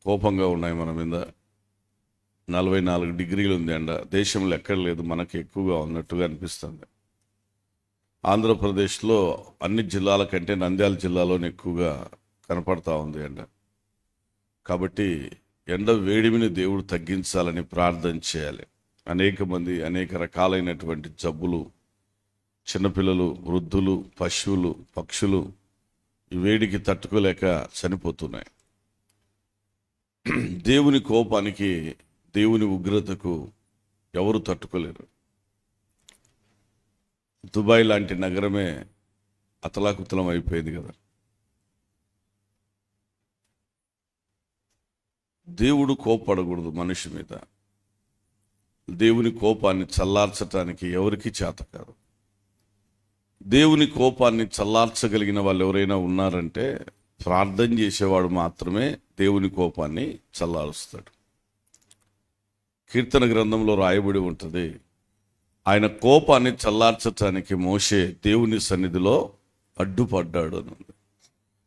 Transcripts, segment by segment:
కోపంగా ఉన్నాయి మన మీద. 44 డిగ్రీలు ఉంది ఎండ. దేశంలో ఎక్కడ లేదు, మనకి ఎక్కువగా ఉన్నట్టుగా అనిపిస్తుంది. ఆంధ్రప్రదేశ్లో అన్ని జిల్లాల కంటే నంద్యాల జిల్లాలోనే ఎక్కువగా కనపడతా ఉంది ఎండ. కాబట్టి ఎండ వేడిమిని దేవుడు తగ్గించాలని ప్రార్థన చేయాలి. అనేక మంది అనేక రకాలైనటువంటి జబ్బులు, చిన్నపిల్లలు, వృద్ధులు, పశువులు, పక్షులు ఈ వేడికి తట్టుకోలేక చనిపోతున్నాయి. దేవుని కోపానికి, దేవుని ఉగ్రతకు ఎవరు తట్టుకోలేరు. దుబాయ్ లాంటి నగరమే అతలాకుతలం అయిపోయింది కదా. దేవుడు కోపడకూడదు మనిషి మీద. దేవుని కోపాన్ని చల్లార్చటానికి ఎవరికి చేత కాదు. దేవుని కోపాన్ని చల్లార్చగలిగిన వాళ్ళు ఎవరైనా ఉన్నారంటే ప్రార్థన చేసేవాడు మాత్రమే దేవుని కోపాన్ని చల్లారుస్తాడు. కీర్తన గ్రంథంలో రాయబడి ఉంటుంది, ఆయన కోపాన్ని చల్లార్చటానికి మోషే దేవుని సన్నిధిలో అడ్డుపడ్డాడు అని.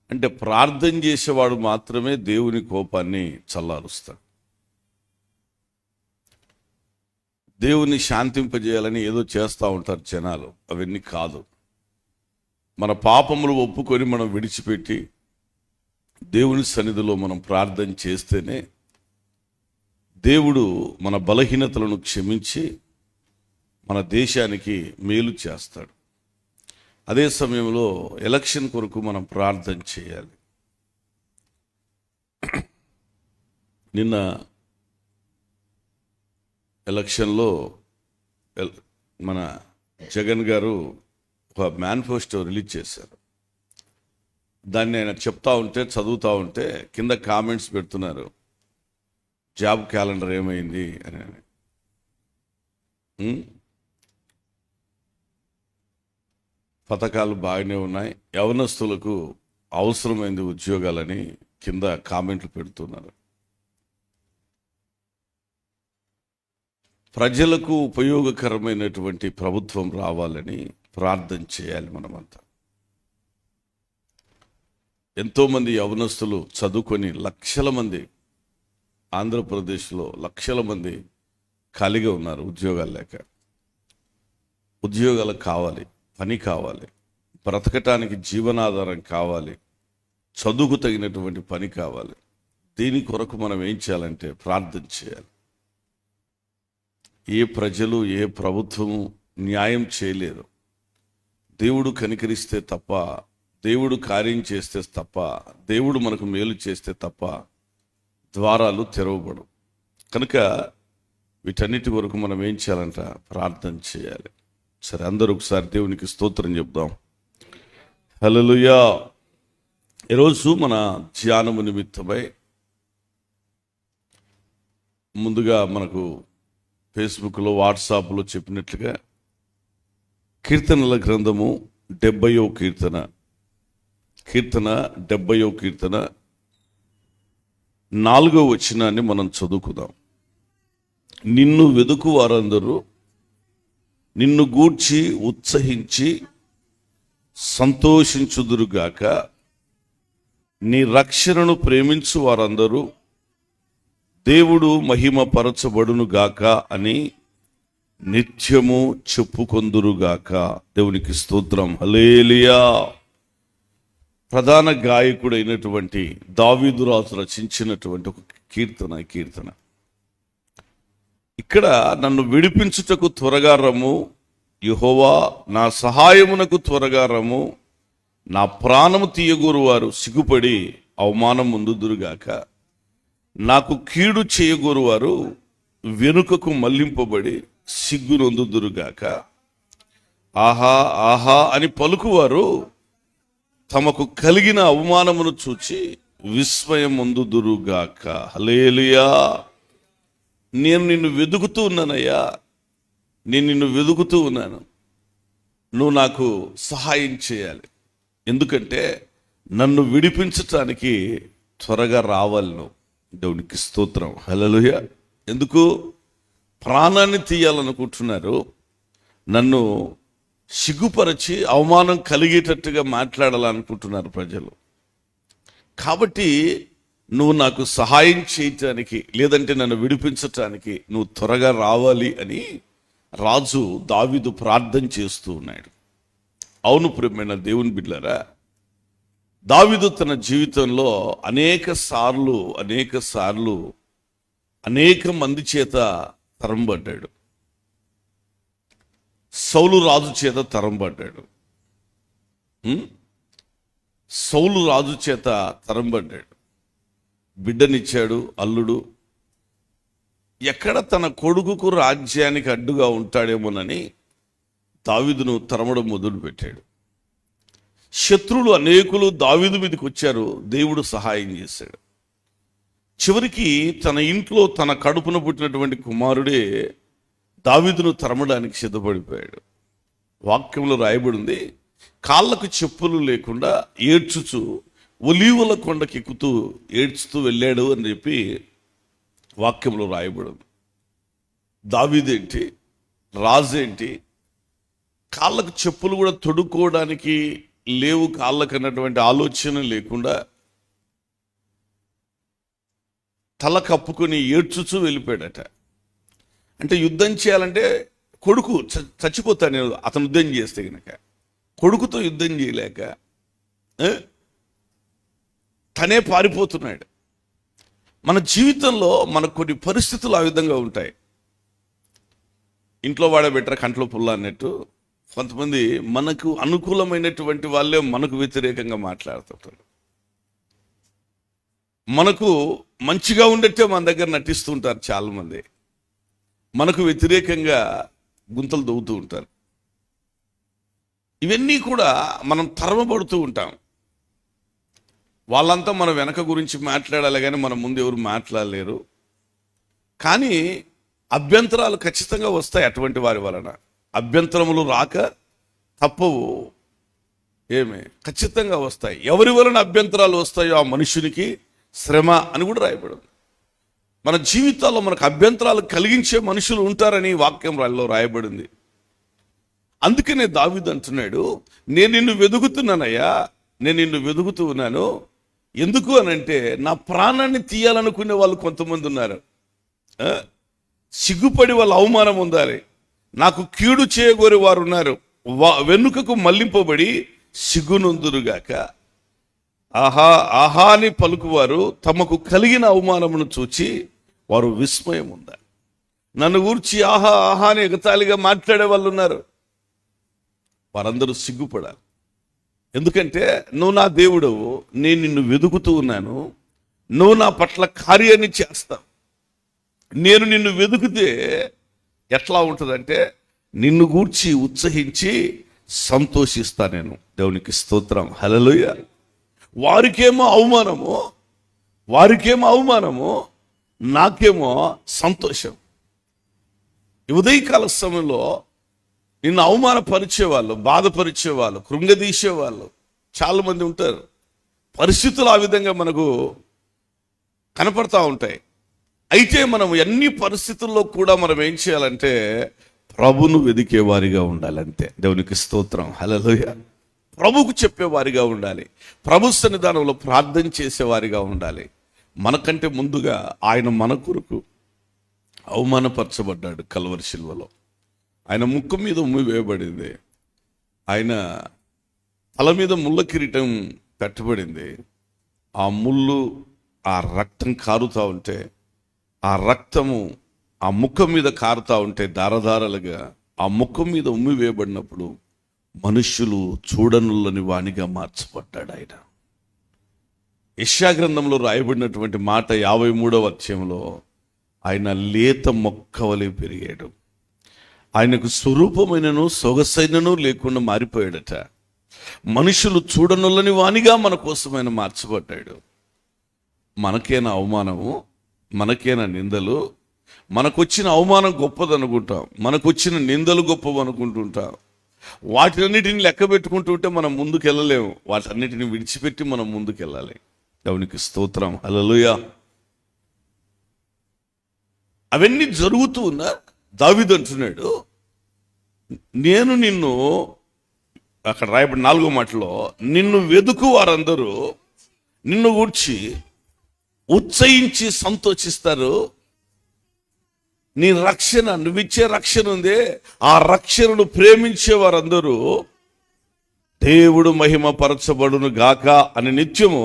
అంటే ప్రార్థన చేసేవాడు మాత్రమే దేవుని కోపాన్ని చల్లారుస్తాడు. దేవుని శాంతింపజేయాలని ఏదో చేస్తూ ఉంటారు జనాలు, అవన్నీ కాదు. మన పాపములు ఒప్పుకొని మనం విడిచిపెట్టి దేవుని సన్నిధిలో మనం ప్రార్థన చేస్తేనే దేవుడు మన బలహీనతలను క్షమించి మన దేశానికి మేలు చేస్తాడు. అదే సమయంలో ఎలక్షన్ కొరకు మనం ప్రార్థన చేయాలి. నిన్న ఎలక్షన్లో మన జగన్ గారు ఒక మేనిఫెస్టో రిలీజ్ చేశారు. దాన్ని ఆయన చెప్తా ఉంటే, చదువుతూ ఉంటే కింద కామెంట్స్ పెడుతున్నారు, జాబ్ క్యాలెండర్ ఏమైంది అని. పథకాలు బాగానే ఉన్నాయి, యవనస్తులకు అవసరమైంది ఉద్యోగాలని కింద కామెంట్లు పెడుతున్నారు. ప్రజలకు ఉపయోగకరమైనటువంటి ప్రభుత్వం రావాలని ప్రార్థన చేయాలి మనమంతా. ఎంతోమంది యవనస్తులు చదువుకొని లక్షల మంది, ఆంధ్రప్రదేశ్లో లక్షల మంది ఖాళీగా ఉన్నారు, ఉద్యోగాలు లేక. ఉద్యోగాలు కావాలి, పని కావాలి, బ్రతకటానికి జీవనాధారం కావాలి, చదువుకు తగినటువంటి పని కావాలి. దీని కొరకు మనం ఏం చేయాలంటే ప్రార్థన చేయాలి. ఏ ప్రజలు, ఏ ప్రభుత్వము న్యాయం చేయలేరు. దేవుడు కనికరిస్తే తప్ప, దేవుడు కార్యం చేస్తే తప్ప, దేవుడు మనకు మేలు చేస్తే తప్ప ద్వారాలు తెరవబడు. కనుక వీటన్నిటి వరకు మనం ఏం చేయాలంట? ప్రార్థన చేయాలి. సరే, అందరూ ఒకసారి దేవునికి స్తోత్రం చెప్దాం. హల్లెలూయా. ఈరోజు మన ధ్యానము నిమిత్తమై ముందుగా మనకు ఫేస్బుక్లో, వాట్సాప్లో చెప్పినట్లుగా కీర్తనల గ్రంథము 70వ కీర్తన 4వ వచనాన్ని మనం చదువుకుందాం. నిన్ను వెదుకు వారందరూ నిన్ను గూర్చి ఉత్సహించి సంతోషించుదురుగాక, నీ రక్షణను ప్రేమించు వారందరూ దేవుడు మహిమ పరచబడునుగాక అని నిత్యము చెప్పుకొందురుగాక. దేవునికి స్తోత్రం. హల్లెలూయా. ప్రధాన గాయకుడైనటువంటి దావీదు రాజు రచించినటువంటి ఒక కీర్తన. ఇక్కడ నన్ను విడిపించుటకు త్వరగా రమ్ము యెహోవా, నా సహాయమునకు త్వరగా రమ్ము, నా ప్రాణము తీయగోరు వారు సిగ్గుపడి అవమానం పొందుదురుగాక, నాకు కీడు చేయగోరు వారు వెనుకకు మళ్లింపబడి సిగ్గునొందుదురుగాక, ఆహా ఆహా అని పలుకువారు తమకు కలిగిన అవమానమును చూచి విస్మయం పొందుదురుగాక. హల్లెలూయా. నేను నిన్ను వెతుకుతూ ఉన్నానయ్యా, నేను నిన్ను వెతుకుతూ ఉన్నాను. నువ్వు నాకు సహాయం చేయాలి. ఎందుకంటే నన్ను విడిపించటానికి త్వరగా రావాలి నువ్వు. దేవునికి స్తోత్రం. హల్లెలూయా. ఎందుకు? ప్రాణాన్ని తీయాలనుకుంటున్నారు, నన్ను సిగ్గుపరిచి అవమానం కలిగేటట్టుగా మాట్లాడాలనుకుంటున్నారు ప్రజలు. కాబట్టి నువ్వు నాకు సహాయం చేయటానికి, లేదంటే నన్ను విడిపించటానికి నువ్వు త్వరగా రావాలి అని రాజు దావీదు ప్రార్థన చేస్తూ ఉన్నాడు. అవును ప్రియమైన దేవుని బిడ్డలారా, దావీదు తన జీవితంలో అనేక సార్లు అనేక మంది చేత తరంబడ్డాడు. సౌలు రాజు చేత తరంబడ్డాడు. సౌలు రాజు చేత తరంబడ్డాడు. బిడ్డనిచ్చాడు అల్లుడు. ఎక్కడ తన కొడుకుకు రాజ్యానికి అడ్డుగా ఉంటాడేమోనని దావీదును తరమడం మొదలుపెట్టాడు. శత్రువులు అనేకులు దావీదు మీదకి వచ్చారు. దేవుడు సహాయం చేశాడు. చివరికి తన ఇంట్లో తన కడుపున పుట్టినటువంటి కుమారుడే దావీదును తరమడానికి సిద్ధపడిపోయాడు. వాక్యంలో రాయబడింది, కాళ్ళకు చెప్పులు లేకుండా ఏడ్చుచు ఒలీవల కొండకి ఎక్కుతూ ఏడ్చుతూ వెళ్ళాడు అని చెప్పి వాక్యంలో రాయబడింది. దావీదేంటి, రాజేంటి, కాళ్ళకు చెప్పులు కూడా తొడుక్కోవడానికి లేవు కాళ్ళకు అన్నటువంటి ఆలోచన లేకుండా తల కప్పుకొని ఏడ్చుచూ వెళ్ళిపోయాడట. అంటే యుద్ధం చేయాలంటే కొడుకు చచ్చిపోతాడు నేను అతను యుద్ధం చేస్తే కనుక. కొడుకుతో యుద్ధం చేయలేక తనే పారిపోతున్నాడు. మన జీవితంలో మనకు కొన్ని పరిస్థితులు ఆ విధంగా ఉంటాయి. ఇంట్లో వాడబెట్టరా కంట్లో పుల్ల అన్నట్టు కొంతమంది మనకు అనుకూలమైనటువంటి వాళ్ళే మనకు వ్యతిరేకంగా మాట్లాడుతుంటారు. మనకు మంచిగా ఉండేట్టే మన దగ్గర నటిస్తూ ఉంటారు చాలామంది. మనకు వ్యతిరేకంగా గుంతలు దవ్వుతూ ఉంటారు. ఇవన్నీ కూడా మనం తరమబడుతూ ఉంటాం. వాళ్ళంతా మన వెనక గురించి మాట్లాడాలి కానీ మన ముందు ఎవరు మాట్లాడలేరు. కానీ అభ్యంతరాలు ఖచ్చితంగా వస్తాయి. అటువంటి వారి వలన అభ్యంతరములు రాక తప్పవు. ఖచ్చితంగా వస్తాయి. ఎవరి వలన అభ్యంతరాలు వస్తాయో ఆ మనుషునికి శ్రమ అని కూడా రాయబడింది. మన జీవితాల్లో మనకు అభ్యంతరాలు కలిగించే మనుషులు ఉంటారని వాక్యంలో రాయబడింది. అందుకనే దావీదు అంటున్నాడు, నేను నిన్ను వెతుకుతున్నానయ్యా, నేను నిన్ను వెతుకుతూ ఉన్నాను. ఎందుకు అనంటే నా ప్రాణాన్ని తీయాలనుకునే వాళ్ళు కొంతమంది ఉన్నారు. సిగ్గుపడి వాళ్ళ అవమానం ఉండాలి. నాకు కీడు చేయగోరే వారు ఉన్నారు. వెనుకకు మళ్లింపబడి సిగ్గునొందురుగాక. ఆహా ఆహా అని పలుకువారు తమకు కలిగిన అవమానమును చూచి వారు విస్మయం ఉండాలి. నన్ను గూర్చి ఆహా ఆహా అని ఎగతాళిగా మాట్లాడే వాళ్ళు ఉన్నారు. వారందరూ సిగ్గుపడాలి. ఎందుకంటే నువ్వు నా దేవుడవు, నేను నిన్ను వెతుకుతూ ఉన్నాను, నువ్వు నా పట్ల కార్యాన్ని చేస్తావు. నేను నిన్ను వెతుకుతే ఎట్లా ఉంటుందంటే నిన్ను గూర్చి ఉత్సహించి సంతోషిస్తా నేను. దేవునికి స్తోత్రం, హల్లెలూయా. వారికేమో అవమానము, నాకేమో సంతోషం. ఉదయకాల సమయంలో నిన్ను అవమానపరిచేవాళ్ళు, బాధపరిచేవాళ్ళు, కృంగదీసేవాళ్ళు చాలా మంది ఉంటారు. పరిస్థితులు ఆ విధంగా మనకు కనపడతా ఉంటాయి. అయితే మనం అన్ని పరిస్థితుల్లో కూడా మనం ఏం చేయాలంటే ప్రభును వెదికేవారిగా ఉండాలి. అంతే. దేవునికి స్తోత్రం, హల్లెలూయా. ప్రభుకు చెప్పేవారిగా ఉండాలి. ప్రభు సన్నిధానంలో ప్రార్థన చేసేవారిగా ఉండాలి. మనకంటే ముందుగా ఆయన మన కొరకు అవమానపరచబడ్డాడు కల్వరి శిలువలో. ఆయన ముక్కు మీద ఉమ్మి వేయబడింది. ఆయన తల మీద ముళ్ళ కిరీటం పెట్టబడింది. ఆ ముళ్ళు, ఆ రక్తం కారుతూ ఉంటే, ఆ రక్తము ఆ ముఖం మీద కారుతూ ఉంటే దారదారలుగా ఆ ముఖం మీద ఉమ్మి వేయబడినప్పుడు మనుష్యులు చూడనులని వానిగా మార్చబడ్డాడు ఆయన. యెషయా గ్రంథంలో రాయబడినటువంటి మాట 53వ అధ్యాయంలో ఆయన లేత మొక్క వలె పెరిగాడు. ఆయనకు స్వరూపమైనను సొగసైనను లేకుండా మారిపోయాడట. మనుషులు చూడనులని వానిగా మన కోసం ఆయన మార్చబడ్డాడు. మనకేనా అవమానము, మనకేనా నిందలు? మనకొచ్చిన అవమానం గొప్పదనుకుంటాం, మనకొచ్చిన నిందలు గొప్పవనుకుంటుంటాం. వాటినన్నిటిని లెక్క పెట్టుకుంటుంటే మనం ముందుకు వెళ్ళలేము. వాటన్నిటిని విడిచిపెట్టి మనం ముందుకెళ్ళాలి. దేవునికి స్తోత్రం, హల్లెలూయా. అవన్నీ జరుగుతూ ఉన్నా దావీదు అంటున్నాడు, నేను నిన్ను, అక్కడ రాయబడి 4వ మాటలో, నిన్ను వెదుకు వారందరూ నిన్ను గూర్చి ఉత్సహించి సంతోషిస్తారు. నీ రక్షణ, నువ్విచ్చే రక్షణ ఉందే, ఆ రక్షణను ప్రేమించే వారందరూ దేవుడు మహిమపరచబడును గాక అని నిత్యము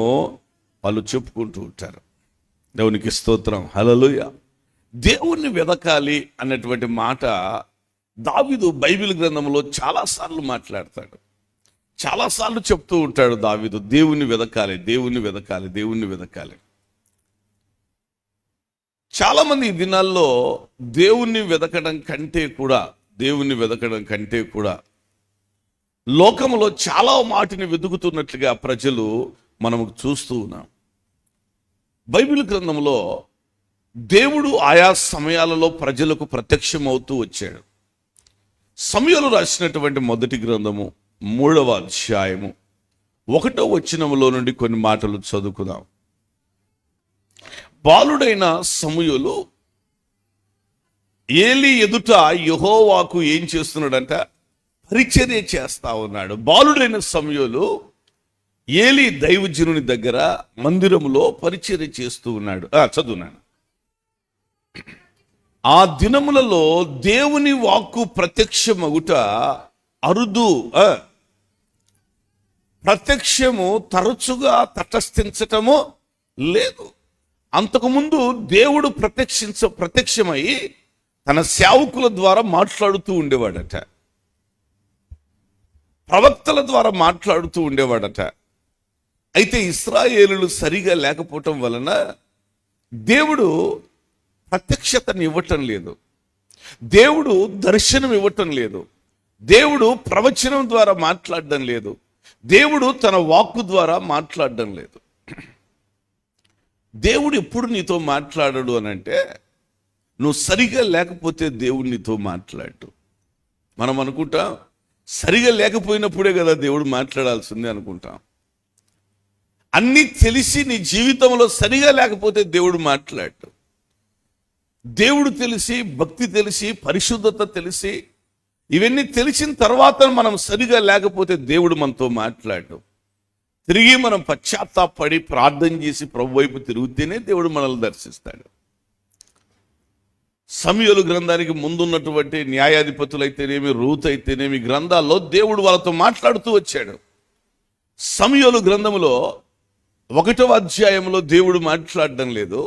వాళ్ళు చెప్పుకుంటూ ఉంటారు. దేవునికి స్తోత్రం, హల్లెలూయా. దేవుణ్ణి వెదకాలి అన్నటువంటి మాట దావీదు బైబిల్ గ్రంథంలో చాలాసార్లు మాట్లాడతాడు, చాలాసార్లు చెప్తూ ఉంటాడు. దావీదు దేవుణ్ణి వెదకాలి, దేవుణ్ణి వెదకాలి, దేవుణ్ణి వెదకాలి. చాలామంది ఈ దినాల్లో దేవుణ్ణి వెదకడం కంటే కూడా లోకంలో చాలా వాటిని వెతుకుతున్నట్లుగా ప్రజలు మనము చూస్తూ ఉన్నాం. బైబిల్ గ్రంథంలో దేవుడు ఆయా సమయాలలో ప్రజలకు ప్రత్యక్షమవుతూ వచ్చాడు. సమూయేలు రాసినటువంటి మొదటి గ్రంథము 3వ అధ్యాయము 1వ వచనములో నుండి కొన్ని మాటలు చదువుకుందాం. బాలుడైన సమూయేలు ఏలీ ఎదుట యెహోవాకు ఏం చేస్తున్నాడంట? పరిచర్య చేస్తా ఉన్నాడు. బాలుడైన సమూయేలు ఏలీ దైవజనుని దగ్గర మందిరములో పరిచర్య చేస్తూ ఉన్నాడు. చదువున్నాను. ఆ దినములలో దేవుని వాక్కు ప్రత్యక్షమగుట అరుదు. ప్రత్యక్షము తరచుగా తటస్థించటము లేదు. అంతకుముందు దేవుడు ప్రత్యక్షమై తన సేవకుల ద్వారా మాట్లాడుతూ ఉండేవాడట, ప్రవక్తల ద్వారా మాట్లాడుతూ ఉండేవాడట. అయితే ఇశ్రాయేలులు సరిగా లేకపోవటం వలన దేవుడు ప్రత్యక్షతను ఇవ్వటం లేదు, దేవుడు దర్శనం ఇవ్వటం లేదు, దేవుడు ప్రవచనం ద్వారా మాట్లాడడం లేదు, దేవుడు తన వాక్కు ద్వారా మాట్లాడడం లేదు. దేవుడు ఎప్పుడు నీతో మాట్లాడడు అని అంటే, నువ్వు సరిగా లేకపోతే దేవుడు నీతో మాట్లాడు. మనం అనుకుంటాం సరిగా లేకపోయినప్పుడే కదా దేవుడు మాట్లాడాల్సిందే అనుకుంటాం. అన్నీ తెలిసి నీ జీవితంలో సరిగా లేకపోతే దేవుడు మాట్లాడు. దేవుడు తెలిసి, భక్తి తెలిసి, పరిశుద్ధత తెలిసి, ఇవన్నీ తెలిసిన తర్వాత మనం సరిగా లేకపోతే దేవుడు మనతో మాట్లాడు. తిరిగి మనం పశ్చాత్తాపడి ప్రార్థన చేసి ప్రభు వైపు తిరుగుతేనే దేవుడు మనల్ని దర్శిస్తాడు. సమూయేలు గ్రంథానికి ముందున్నటువంటి న్యాయాధిపతులైతేనేమి, రూతు అయితేనేమి గ్రంథాల్లో దేవుడు వాళ్ళతో మాట్లాడుతూ వచ్చాడు. సమూయేలు గ్రంథములో 1వ అధ్యాయంలో దేవుడు మాట్లాడడం లేదు,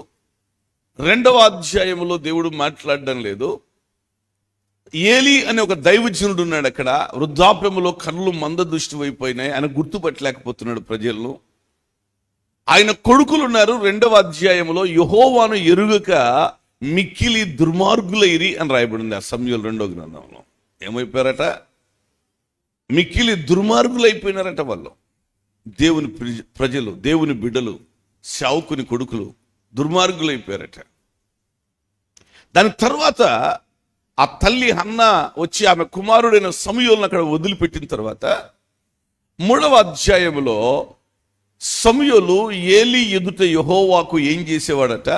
2వ అధ్యాయంలో దేవుడు మాట్లాడడం లేదు. ఏలీ అనే ఒక దైవజనుడు ఉన్నాడు అక్కడ. వృద్ధాప్యములో కళ్ళు మందదృష్టి అయిపోయినాయి, ఆయన గుర్తుపట్టలేకపోతున్నాడు ప్రజలను. ఆయన కొడుకులు ఉన్నారు. 2వ అధ్యాయంలో యెహోవాను ఎరుగక మిక్కిలి దుర్మార్గులైరి అని రాయబడింది ఆ సమూయేలు 2వ గ్రంథంలో. ఏమైపోయారట? మిక్కిలి దుర్మార్గులైపోయినారట వాళ్ళు. దేవుని ప్రజలు, దేవుని బిడ్డలు, సేవకుని కొడుకులు దుర్మార్గులైపోయారట. దాని తర్వాత ఆ తల్లి హన్న వచ్చి ఆమె కుమారుడైన సమూయేలును అక్కడ వదిలిపెట్టిన తర్వాత 3వ అధ్యాయంలో సమూయేలు ఏలీ ఎదుట యెహోవాకు ఏం చేసేవాడట?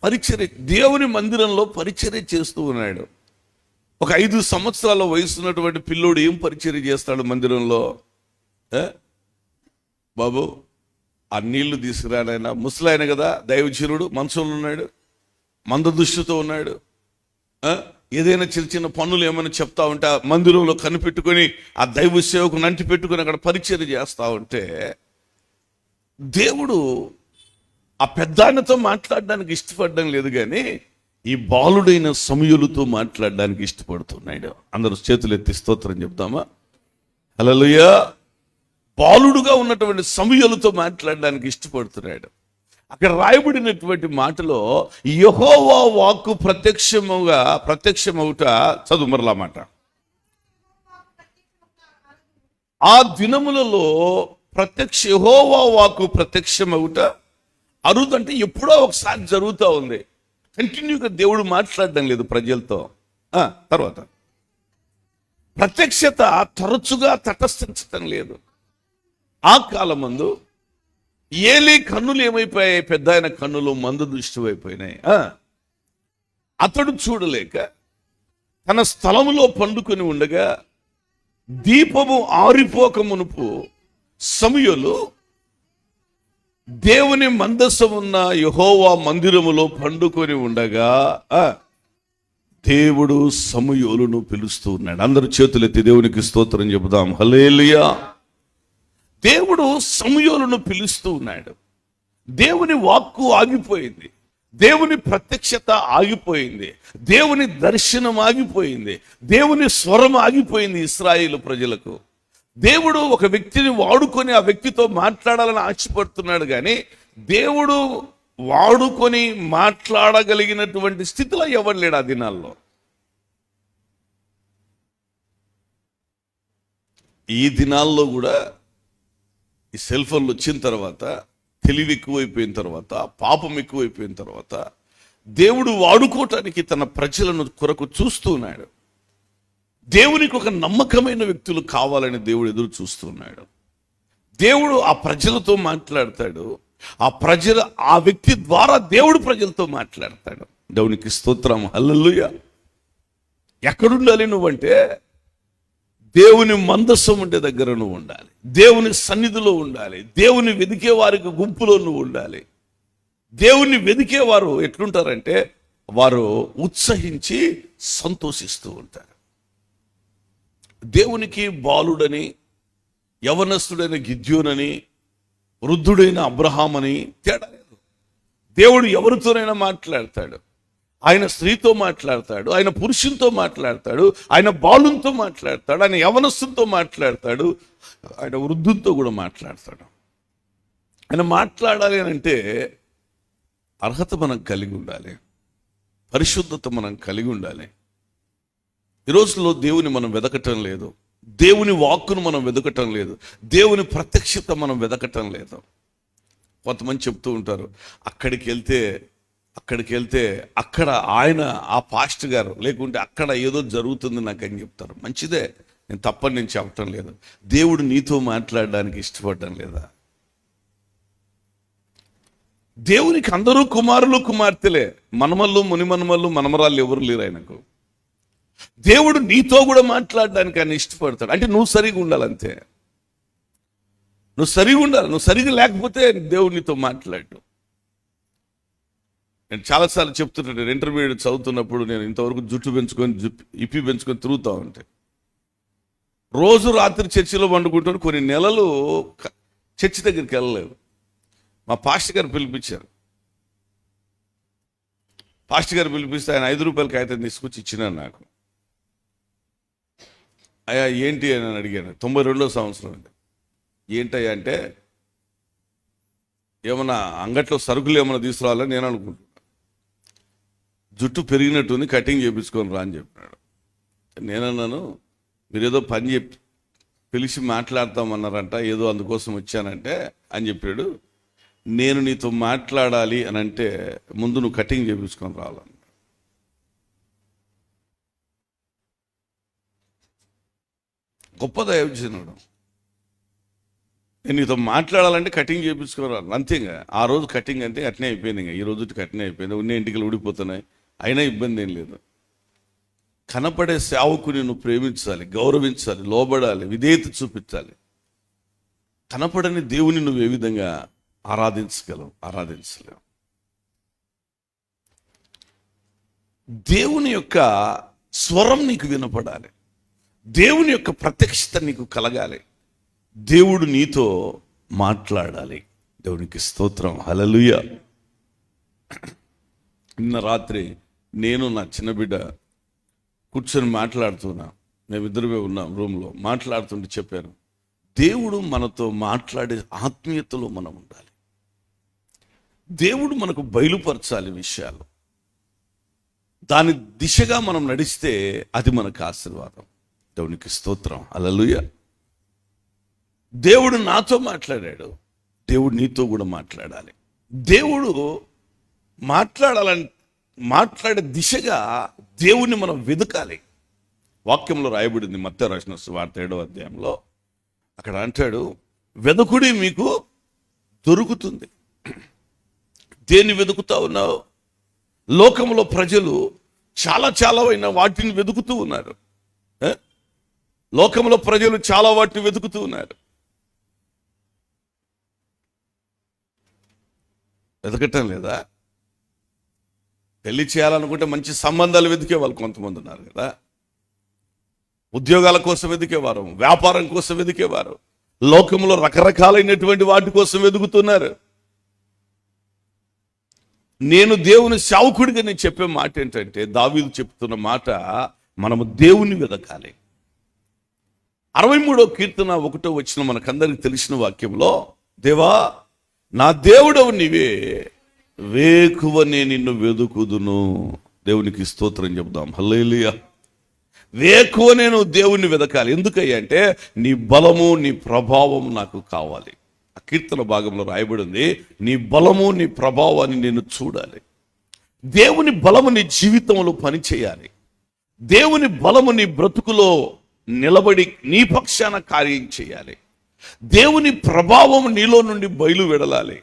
పరిచర్య, దేవుని మందిరంలో పరిచర్య చేస్తూ ఉన్నాడు. ఒక 5 సంవత్సరాల వయసు ఉన్నటువంటి పిల్లోడు ఏం పరిచర్య చేస్తాడు మందిరంలో? బాబు ఆ నీళ్లు తీసుకురానైనా, ముసలాయన కదా దైవజనుడు, మంచంలో ఉన్నాడు, మందదృష్టితో ఉన్నాడు. ఏదైనా చిన్న చిన్న పనులు ఏమైనా చెప్తా ఉంటే మందిరంలో కనిపెట్టుకొని ఆ దైవ సేవకు నంటి పెట్టుకుని అక్కడ పరిచర్య చేస్తా ఉంటే దేవుడు ఆ పెద్దాయనతో మాట్లాడడానికి ఇష్టపడడం లేదు, కానీ ఈ బాలుడైన సమూయేలుతో మాట్లాడడానికి ఇష్టపడుతున్నాడు. అందరూ చేతులు ఎత్తి స్తోత్రం చెప్తామా? హల్లెలూయా. బాలుడుగా ఉన్నటువంటి సమూయేలుతో మాట్లాడడానికి ఇష్టపడుతున్నాడు. అక్కడ రాయబడినటువంటి మాటలో యెహోవా వాక్కు ప్రత్యక్షమవుట, చదువు మరలా మాట. ఆ దినములలో యెహోవా వాక్కు ప్రత్యక్షమవుట అరుదంటే ఎప్పుడో ఒకసారి జరుగుతూ ఉంది. కంటిన్యూగా దేవుడు మాట్లాడడం లేదు ప్రజలతో. తర్వాత ప్రత్యక్షత తరచుగా తటస్థించటం లేదు. ఆ కాలమందు ఏలీ కన్నులు ఏమైపోయాయి? పెద్ద ఆయన కన్నులు మందదృష్టి అయిపోయినాయి. అతడు చూడలేక తన స్థలములో పండుకొని ఉండగా దీపము ఆరిపోక మునుపు సమూయేలు దేవుని మందసమున్న యెహోవా మందిరములో పండుకొని ఉండగా దేవుడు సమూయేలును పిలుస్తూ ఉన్నాడు. అందరూ చేతులెత్తి దేవునికి స్తోత్రం చెబుదాం. హల్లెలూయా. దేవుడు సమూయేలును పిలుస్తూ ఉన్నాడు. దేవుని వాక్కు ఆగిపోయింది, దేవుని ప్రత్యక్షత ఆగిపోయింది, దేవుని దర్శనం ఆగిపోయింది, దేవుని స్వరం ఆగిపోయింది ఇశ్రాయేలు ప్రజలకు. దేవుడు ఒక వ్యక్తిని వాడుకొని ఆ వ్యక్తితో మాట్లాడాలని ఆశపడుతున్నాడు, కానీ దేవుడు వాడుకొని మాట్లాడగలిగినటువంటి స్థితిలో ఎవరు లేడు ఆ దినాల్లో. ఈ దినాల్లో కూడా ఈ సెల్ ఫోన్లు వచ్చిన తర్వాత, తెలివి ఎక్కువైపోయిన తర్వాత, పాపం ఎక్కువైపోయిన తర్వాత దేవుడు వాడుకోవటానికి తన ప్రజలను కొరకు చూస్తూ ఉన్నాడు. దేవునికి ఒక నమ్మకమైన వ్యక్తులు కావాలని దేవుడు ఎదురు చూస్తున్నాడు. దేవుడు ఆ ప్రజలతో మాట్లాడతాడు. ఆ వ్యక్తి ద్వారా దేవుడు ప్రజలతో మాట్లాడతాడు. దేవునికి స్తోత్రం. హల్లెలూయా. ఎక్కడుండాలి నువ్వంటే దేవుని మందసం ఉండే దగ్గర నువ్వు ఉండాలి, దేవుని సన్నిధిలో ఉండాలి, దేవుని వెదికే వారికి గుంపులో నువ్వు ఉండాలి. దేవుని వెదికేవారు ఎట్లుంటారంటే వారు ఉత్సహించి సంతోషిస్తూ ఉంటారు. దేవునికి బాలుడని, యవనస్తుడైన గిద్యోనని, వృద్ధుడైన అబ్రహామని తేడా లేదు. దేవుడు ఎవరితోనైనా మాట్లాడతాడు. ఆయన స్త్రీతో మాట్లాడతాడు, ఆయన పురుషునితో మాట్లాడతాడు, ఆయన బాలునితో మాట్లాడతాడు, ఆయన యవనస్తునితో మాట్లాడతాడు, ఆయన వృద్ధునితో కూడా మాట్లాడతాడు. ఆయన మాట్లాడాలి అని అంటే అర్హత మనం కలిగి ఉండాలి, పరిశుద్ధత మనం కలిగి ఉండాలి. ఈ రోజుల్లో దేవుని మనం వెదకటం లేదు, దేవుని వాక్కును మనం వెదకటం లేదు, దేవుని ప్రత్యక్షత మనం వెదకటం లేదు. కొంతమంది చెప్తూ ఉంటారు, అక్కడికి వెళ్తే అక్కడ ఆయన ఆ పాస్టర్ గారు లేకుంటే అక్కడ ఏదో జరుగుతుంది నాకు అని చెప్తారు. మంచిదే, నేను తప్పని నేను చెప్పటం లేదు. దేవుడు నీతో మాట్లాడడానికి ఇష్టపడటం లేదా? దేవునికి అందరూ కుమారులు కుమార్తెలే, మనమల్లు మునిమనమల్లు మనమరాళ్ళు ఎవరు లేరు ఆయనకు. దేవుడు నీతో కూడా మాట్లాడడానికి ఆయన ఇష్టపడతాడు. అంటే నువ్వు సరిగా ఉండాలంతే, నువ్వు సరిగా ఉండాలి. నువ్వు సరిగా లేకపోతే దేవుడు నీతో మాట్లాడు. నేను చాలాసార్లు చెప్తుంటాను, ఇంటర్మీడియట్ చదువుతున్నప్పుడు నేను ఇంతవరకు జుట్టు పెంచుకొని ఇప్పి పెంచుకొని తిరుగుతూ ఉంటే రోజు రాత్రి చర్చిలో వండుకుంటాను. కొన్ని నెలలు చర్చి దగ్గరికి వెళ్ళలేదు. మా పాస్టర్ గారు పిలిపించారు. పాస్టర్ గారు పిలిపిస్తే ఆయన 5 రూపాయల కాగితం తీసుకొచ్చి ఇచ్చినాను నాకు. అయ్యా ఏంటి అని అడిగాను. 92వ సంవత్సరం అండి. ఏంటయ్యా అంటే, ఏమన్నా అంగట్లో సరుకులు ఏమన్నా తీసుకురావాలని నేను అనుకుంటున్నాను. జుట్టు పెరిగినట్టుంది, కటింగ్ చేయించుకొని రా అని చెప్పినాడు. నేనన్నాను, మీరు ఏదో పని పిలిచి మాట్లాడతామన్నారంట, ఏదో అందుకోసం వచ్చానంటే అని చెప్పాడు. నేను నీతో మాట్లాడాలి అని అంటే ముందు నువ్వు కటింగ్ చేయించుకొని రావాలన్న. గొప్ప దైవజనుడు. నేను నీతో మాట్లాడాలంటే కటింగ్ చేయించుకొని రావాలి అంతేగా. ఆ రోజు కటింగ్ అంటే అట్నే అయిపోయింది. ఇంకా ఈ రోజు కట్నే అయిపోయింది. ఉన్న ఇంటికి ఊడిపోతున్నాయి, అయినా ఇబ్బంది ఏం లేదు. కనపడే సేవకుని నువ్వు ప్రేమించాలి, గౌరవించాలి, లోబడాలి, విధేయత చూపించాలి. కనపడని దేవుని నువ్వు ఏ విధంగా ఆరాధించలేవు. దేవుని యొక్క స్వరం నీకు వినపడాలి, దేవుని యొక్క ప్రత్యక్షత నీకు కలగాలి, దేవుడు నీతో మాట్లాడాలి. దేవునికి స్తోత్రం. హల్లెలూయా. నిన్న రాత్రి నేను నా చిన్న బిడ్డ కూర్చొని మాట్లాడుతున్నా, మేమిద్దరమే ఉన్నాం రూమ్లో. మాట్లాడుతుంటే చెప్పాను, దేవుడు మనతో మాట్లాడే ఆత్మీయతలో మనం ఉండాలి. దేవుడు మనకు బయలుపరచాలి విషయాలు. దాని దిశగా మనం నడిస్తే అది మనకు ఆశీర్వాదం. దేవునికి స్తోత్రం. హల్లెలూయా. దేవుడు నాతో మాట్లాడాడు, దేవుడు నీతో కూడా మాట్లాడాలి. దేవుడు మాట్లాడే దిశగా దేవుణ్ణి మనం వెతకాలి. వాక్యంలో రాయబడింది, మత్తయి రాసిన సువార్త 7వ అధ్యాయంలో. అక్కడ అంటాడు, వెదకుడి మీకు దొరుకుతుంది. దేన్ని వెతుకుతా ఉన్నావు? లోకంలో ప్రజలు చాలా అయిన వాటిని వెతుకుతూ ఉన్నారు. లోకంలో ప్రజలు చాలా వాటిని వెతుకుతూ ఉన్నారు. వెతకటం లేదా? పెళ్లి చేయాలనుకుంటే మంచి సంబంధాలు వెతికే వాళ్ళు కొంతమంది ఉన్నారు కదా. ఉద్యోగాల కోసం వెతికేవారు, వ్యాపారం కోసం వెతికేవారు, లోకంలో రకరకాలైనటువంటి వాటి కోసం వెతుకుతున్నారు. నేను దేవుని సేవకుడిగా నేను చెప్పే మాట ఏంటంటే, దావీదు చెప్తున్న మాట, మనము దేవుని వెతకాలి. 63వ కీర్తన 1వ వచనం మనకందరికి తెలిసిన వాక్యంలో, దేవా నా దేవుడవు నీవే, వేకువనే నిన్ను వెదుకుదును. దేవునికి స్తోత్రం చెప్దాం. హల్లెలూయా. వేకువ నేను దేవుణ్ణి వెదకాలి. ఎందుకయ్యా అంటే, నీ బలము నీ ప్రభావం నాకు కావాలి. ఆ కీర్తన భాగంలో రాయబడింది, నీ బలము నీ ప్రభావాన్ని నేను చూడాలి. దేవుని బలము నీ జీవితంలో పనిచేయాలి. దేవుని బలము నీ బ్రతుకులో నిలబడి నీ పక్షాన కార్యం చేయాలి. దేవుని ప్రభావం నీలో నుండి బయలు వెడలాలి.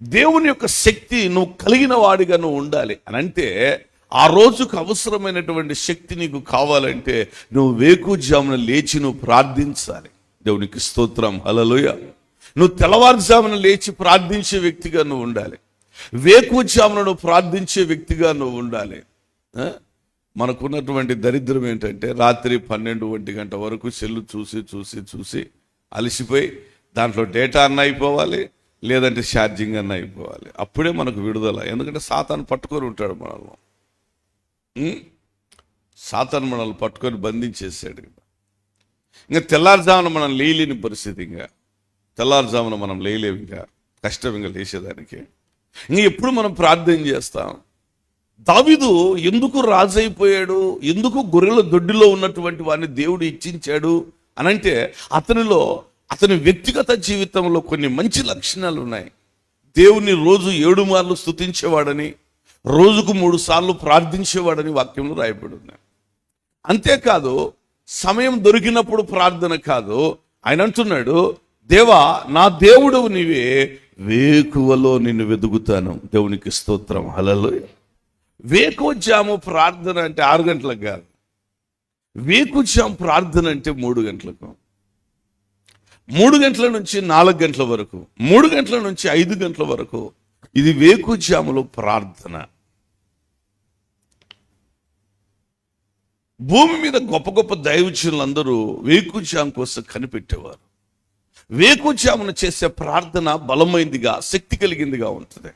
దేవుని యొక్క శక్తి నువ్వు కలిగిన వాడిగా నువ్వు ఉండాలి అని అంటే, ఆ రోజుకు అవసరమైనటువంటి శక్తి నీకు కావాలంటే నువ్వు వేకుజామున లేచి నువ్వు ప్రార్థించాలి. దేవునికి స్తోత్రం. హల్లెలూయా. నువ్వు తెల్లవారుజామున లేచి ప్రార్థించే వ్యక్తిగా నువ్వు ఉండాలి. వేకుజామున నువ్వు ప్రార్థించే వ్యక్తిగా నువ్వు ఉండాలి. మనకున్నటువంటి దరిద్రం ఏంటంటే, రాత్రి 12-1 గంట వరకు సెల్లు చూసి చూసి చూసి అలసిపోయి దాంట్లో డేటా అన్న అయిపోవాలి, లేదంటే ఛార్జింగ్ అన్న అయిపోవాలి. అప్పుడే మనకు విడుదల. ఎందుకంటే సాతాను పట్టుకొని ఉంటాడు మనల్ని. సాతాను మనల్ని పట్టుకొని బంధించేసాడు. ఇంకా తెల్లారుజామున మనం లేలేని పరిస్థితి. ఇంకా తెల్లారుజామున మనం లేలేము. ఇంకా కష్టం ఇంకా లేచేదానికి. ఇంకా ఎప్పుడు మనం ప్రార్థన చేస్తాం? దావీదు ఎందుకు రాజు అయిపోయాడు, ఎందుకు గొర్రెల దొడ్డిలో ఉన్నటువంటి వాడిని దేవుడు ఇచ్చించాడు అనంటే, అతని వ్యక్తిగత జీవితంలో కొన్ని మంచి లక్షణాలు ఉన్నాయి. దేవుని రోజు 7 మార్లు స్తుతించేవాడని, రోజుకు 3 సార్లు ప్రార్థించేవాడని వాక్యంలో రాయబడి ఉంది. అంతేకాదు, సమయం దొరికినప్పుడు ప్రార్థన కాదు, ఆయన అంటున్నాడు, దేవా నా దేవుడవు నీవే, వేకువలో నిన్ను వెతుకుతాను. దేవునికి స్తోత్రం. హల్లెలూయా. వేకువజాము ప్రార్థన అంటే 6 గంటలకు కాదు. వేకువజాము ప్రార్థన అంటే 3 గంటలకు, 3 గంటల నుంచి 4 గంటల వరకు, 3 గంటల నుంచి 5 గంటల వరకు. ఇది వేకువజాములో ప్రార్థన. భూమి మీద గొప్ప గొప్ప దైవజనులందరూ వేకువజాము కోసం కనిపెట్టేవారు. వేకువజామున చేసే ప్రార్థన బలమైందిగా, శక్తి కలిగిందిగా ఉంటుంది.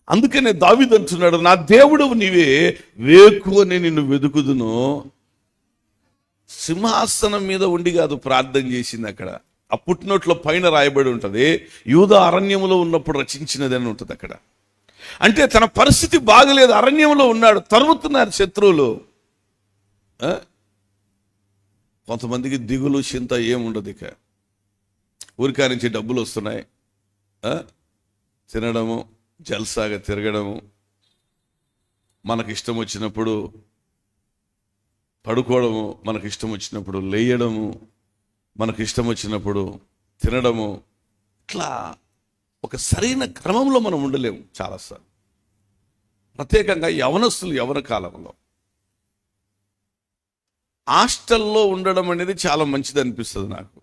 అందుకనే దావీదు అంటున్నాడు, నా దేవుడవు నీవే, వేకువనే నిన్ను వెదుకుదును. సింహాసనం మీద ఉండి కాదు ప్రార్థన చేసింది. అక్కడ ఆ పుట్టినోట్లో పైన రాయబడి ఉంటుంది, యూదా అరణ్యములో ఉన్నప్పుడు రచించినది అని ఉంటుంది అక్కడ. అంటే తన పరిస్థితి బాగలేదు, అరణ్యంలో ఉన్నాడు, తరుముతున్నారు శత్రువులు. కొంతమందికి దిగులు చింత ఏముండదు. ఇక ఊరికా నుంచి డబ్బులు వస్తున్నాయి, తినడము, జల్సాగా తిరగడము, మనకి ఇష్టం వచ్చినప్పుడు పడుకోవడము, మనకి ఇష్టం వచ్చినప్పుడు లేయడము, మనకు ఇష్టం వచ్చినప్పుడు తినడము. ఇట్లా ఒక సరైన క్రమంలో మనం ఉండలేము చాలాసార్లు. ప్రత్యేకంగా యవనస్తులు యవన కాలంలో హాస్టల్లో ఉండడం అనేది చాలా మంచిది అనిపిస్తుంది నాకు.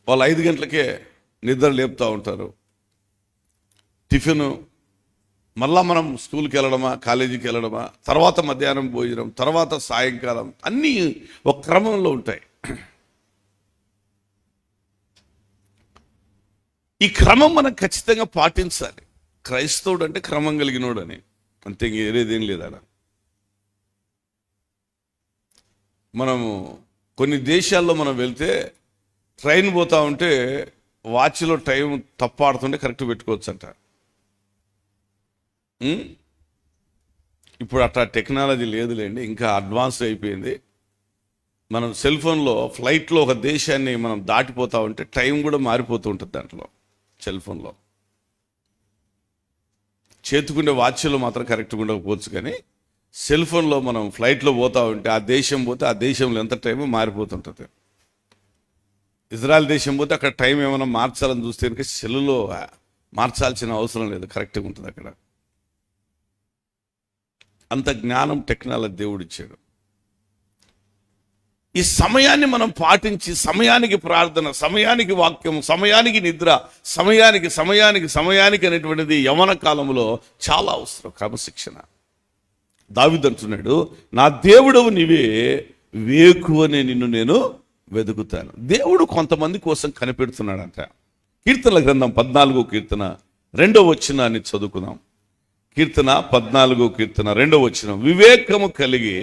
వాళ్ళు 5 గంటలకే నిద్ర లేపుతూ ఉంటారు, టిఫిను, మళ్ళా మనం స్కూల్కి వెళ్ళడమా, కాలేజీకి వెళ్ళడమా, తర్వాత మధ్యాహ్నం భోజనం, తర్వాత సాయంకాలం, అన్నీ ఒక క్రమంలో ఉంటాయి. ఈ క్రమం మనం ఖచ్చితంగా పాటించాలి. క్రైస్తవుడు అంటే క్రమం కలిగినోడు అని, అంతే, ఏదేం లేదా. మనము కొన్ని దేశాల్లో మనం వెళ్తే ట్రైన్ పోతా ఉంటే వాచ్లో టైం తప్పాడుతుంటే కరెక్ట్ పెట్టుకోవచ్చు అంట. ఇప్పుడు అట్లా టెక్నాలజీ లేదులేండి, ఇంకా అడ్వాన్స్ అయిపోయింది. మనం సెల్ ఫోన్లో ఫ్లైట్లో ఒక దేశాన్ని మనం దాటిపోతా ఉంటే టైం కూడా మారిపోతూ ఉంటుంది దాంట్లో. సెల్ ఫోన్లో చేతుకుండే వాచ్లో మాత్రం కరెక్ట్గా ఉండకపోవచ్చు, కానీ సెల్ ఫోన్లో మనం ఫ్లైట్లో పోతా ఉంటే ఆ దేశం పోతే ఆ దేశంలో ఎంత టైం మారిపోతుంటుంది. ఇజ్రాయెల్ దేశం పోతే అక్కడ టైం ఏమైనా మార్చాలని చూస్తే కనుక సెల్లులో మార్చాల్సిన అవసరం లేదు, కరెక్ట్గా ఉంటుంది అక్కడ. అంత జ్ఞానం టెక్నాలజీ దేవుడు ఇచ్చాడు. ఈ సమయాన్ని మనం పాటించి సమయానికి ప్రార్థన, సమయానికి వాక్యం, సమయానికి నిద్ర, సమయానికి సమయానికి సమయానికి అనేటువంటిది యవన కాలంలో చాలా అవసరం. క్రమశిక్షణ. దావీదు అంటున్నాడు, నా దేవుడవు నీవే, వేకువనే నిన్ను నేను వెతుకుతాను. దేవుడు కొంతమంది కోసం కనిపెడుతున్నాడంట. కీర్తనల గ్రంథం 14వ కీర్తన 2వ వచనాన్ని చదువుకుందాం. కీర్తన 14వ కీర్తన 2వ వచనం, వివేకము కలిగి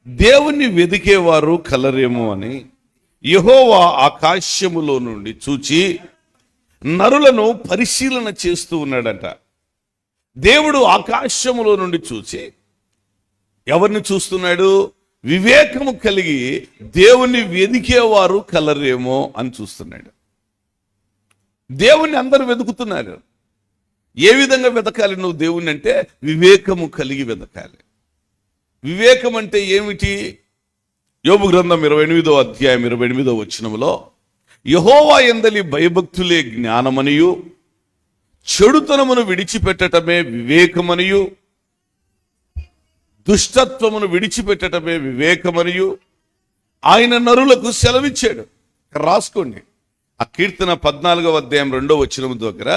దేవుణ్ణి వెదికేవారు కలరేమో అని యెహోవా ఆకాశములో నుండి చూచి నరులను పరిశీలన చేస్తూ ఉన్నాడంట. దేవుడు ఆకాశములో నుండి చూచి ఎవరిని చూస్తున్నాడు? వివేకము కలిగి దేవుణ్ణి వెదికేవారు కలరేమో అని చూస్తున్నాడు. దేవుణ్ణి అందరూ వెతుకుతున్నారు. ఏ విధంగా వెతకాలి నువ్వు దేవుణ్ణి అంటే వివేకము కలిగి వెతకాలి. వివేకం అంటే ఏమిటి? యోబు గ్రంథం 28వ అధ్యాయం 28వ వచనములో, యెహోవా యందలి భయభక్తులే జ్ఞానమనియు, చెడుతనమును విడిచిపెట్టటమే వివేకమనియు, దుష్టత్వమును విడిచిపెట్టటమే వివేకమనియు ఆయన నరులకు సెలవిచ్చాడు. రాసుకోండి. ఆ కీర్తన 14వ అధ్యాయం 2వ వచనం దగ్గర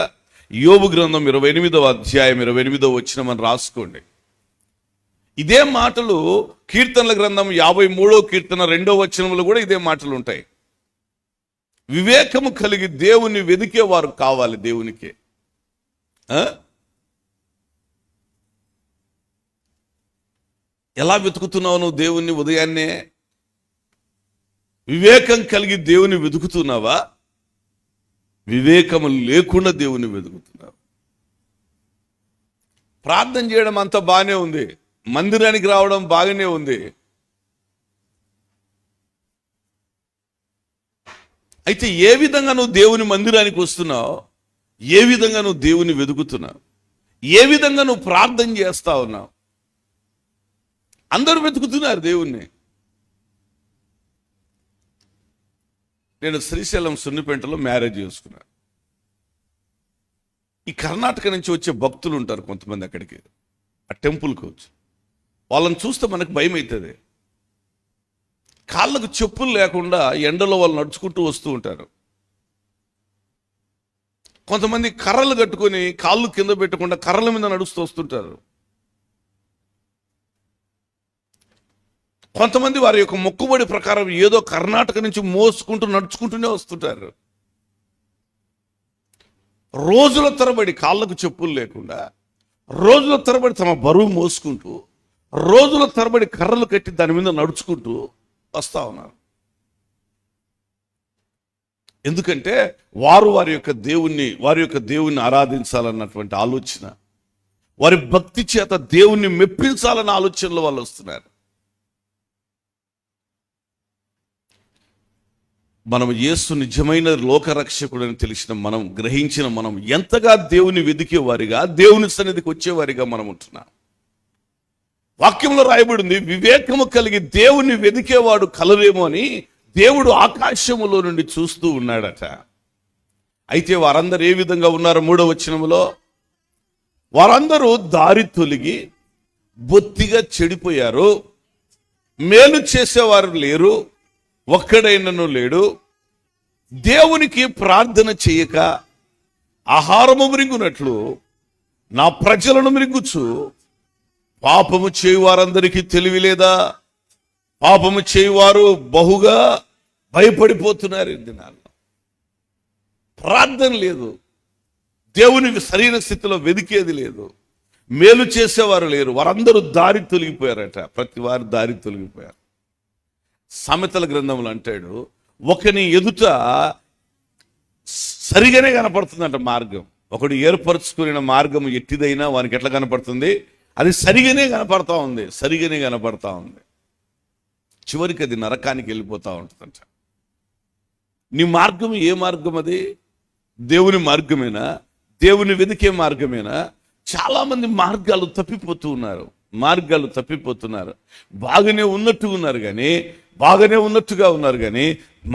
యోబు గ్రంథం 28వ అధ్యాయం 28వ వచనం అని రాసుకోండి. ఇదే మాటలు కీర్తనల గ్రంథం 53వ కీర్తన 2వ వచనంలో కూడా ఇదే మాటలు ఉంటాయి. వివేకము కలిగి దేవుని వెదికేవారు కావాలి దేవునికి. ఎలా వెతుకుతున్నావు నువ్వు దేవుణ్ణి? ఉదయాన్నే వివేకం కలిగి దేవుని వెతుకుతున్నావా? వివేకము లేకుండా దేవుని వెతుకుతున్నావు. ప్రార్థన చేయడం అంత బాగానే ఉంది, మందిరానికి రావడం బాగానే ఉంది. అయితే ఏ విధంగా నువ్వు దేవుని మందిరానికి వస్తున్నావు? ఏ విధంగా నువ్వు దేవుని వెతుకుతున్నావు? ఏ విధంగా నువ్వు ప్రార్థన చేస్తా ఉన్నావు? అందరూ వెతుకుతున్నారు దేవుణ్ణి. నేను శ్రీశైలం సున్నిపేంటలో మ్యారేజ్ చేసుకున్నాను. ఈ కర్ణాటక నుంచి వచ్చే భక్తులు ఉంటారు కొంతమంది, అక్కడికి ఆ టెంపుల్కి వచ్చి వాళ్ళని చూస్తే మనకు భయం అవుతుంది. కాళ్ళకు చెప్పులు లేకుండా ఎండలో వాళ్ళు నడుచుకుంటూ వస్తూ ఉంటారు. కొంతమంది కర్రలు కట్టుకొని కాళ్ళు కింద పెట్టకుండా కర్రల మీద నడుస్తూ వస్తుంటారు. కొంతమంది వారి యొక్క మొక్కుబడి ప్రకారం ఏదో కర్ణాటక నుంచి మోసుకుంటూ నడుచుకుంటూనే వస్తుంటారు. రోజుల తరబడి కాళ్ళకు చెప్పులు లేకుండా, రోజుల తరబడి తమ బరువు మోసుకుంటూ, రోజుల తరబడి కర్రలు కట్టి దాని మీద నడుచుకుంటూ వస్తా ఉన్నారు. ఎందుకంటే వారి యొక్క దేవుణ్ణి ఆరాధించాలన్నటువంటి ఆలోచన, వారి భక్తి చేత దేవుణ్ణి మెప్పించాలన్న ఆలోచనలో వాళ్ళు వస్తున్నారు. మనం యేసు నిజమైన లోకరక్షకుడని తెలిసిన మనం, గ్రహించిన మనం ఎంతగా దేవుని వెదికేవారిగా, దేవుని సన్నిధికి వచ్చేవారిగా మనం ఉంటున్నాం. వాక్యంలో రాయబడింది, వివేకము కలిగి దేవుని వెదికేవాడు కలరేమో అని దేవుడు ఆకాశములో నుండి చూస్తూ ఉన్నాడట. అయితే వారందరూ ఏ విధంగా ఉన్నారు? 3వ వచనములో, వారందరూ దారి తొలగి బొత్తిగా చెడిపోయారు, మేలు చేసేవారు లేరు, ఒక్కడైనను లేడు. దేవునికి ప్రార్థన చేయక ఆహారము మృంగునట్లు నా ప్రజలను మృంగుచు, పాపము చేయువారందరికీ తెలివి లేదా? పాపము చేయువారు బహుగా భయపడిపోతున్నారు. ఈ దినాల్లో ప్రార్థన లేదు, దేవునికి సరైన స్థితిలో వెదికేది లేదు, మేలు చేసేవారు లేరు. వారందరూ దారి తొలగిపోయారట. ప్రతి వారు దారి తొలగిపోయారు. సామెతల గ్రంథంలో అంటాడు, ఒకని ఎదుట సరిగానే కనపడుతుందంట మార్గం. ఒకడు ఏర్పరచుకున్న మార్గం ఎట్టిదైనా వానికి ఎట్లా కనపడుతుంది? అది సరిగానే కనపడతా ఉంది, సరిగానే కనపడతా ఉంది. చివరికి అది నరకానికి వెళ్ళిపోతా ఉంటుందంట. నీ మార్గం ఏ మార్గం? అది దేవుని మార్గమేనా? దేవుని వెదికే మార్గమేనా? చాలా మంది మార్గాలు తప్పిపోతున్నారు. బాగానే ఉన్నట్టుగా ఉన్నారు కానీ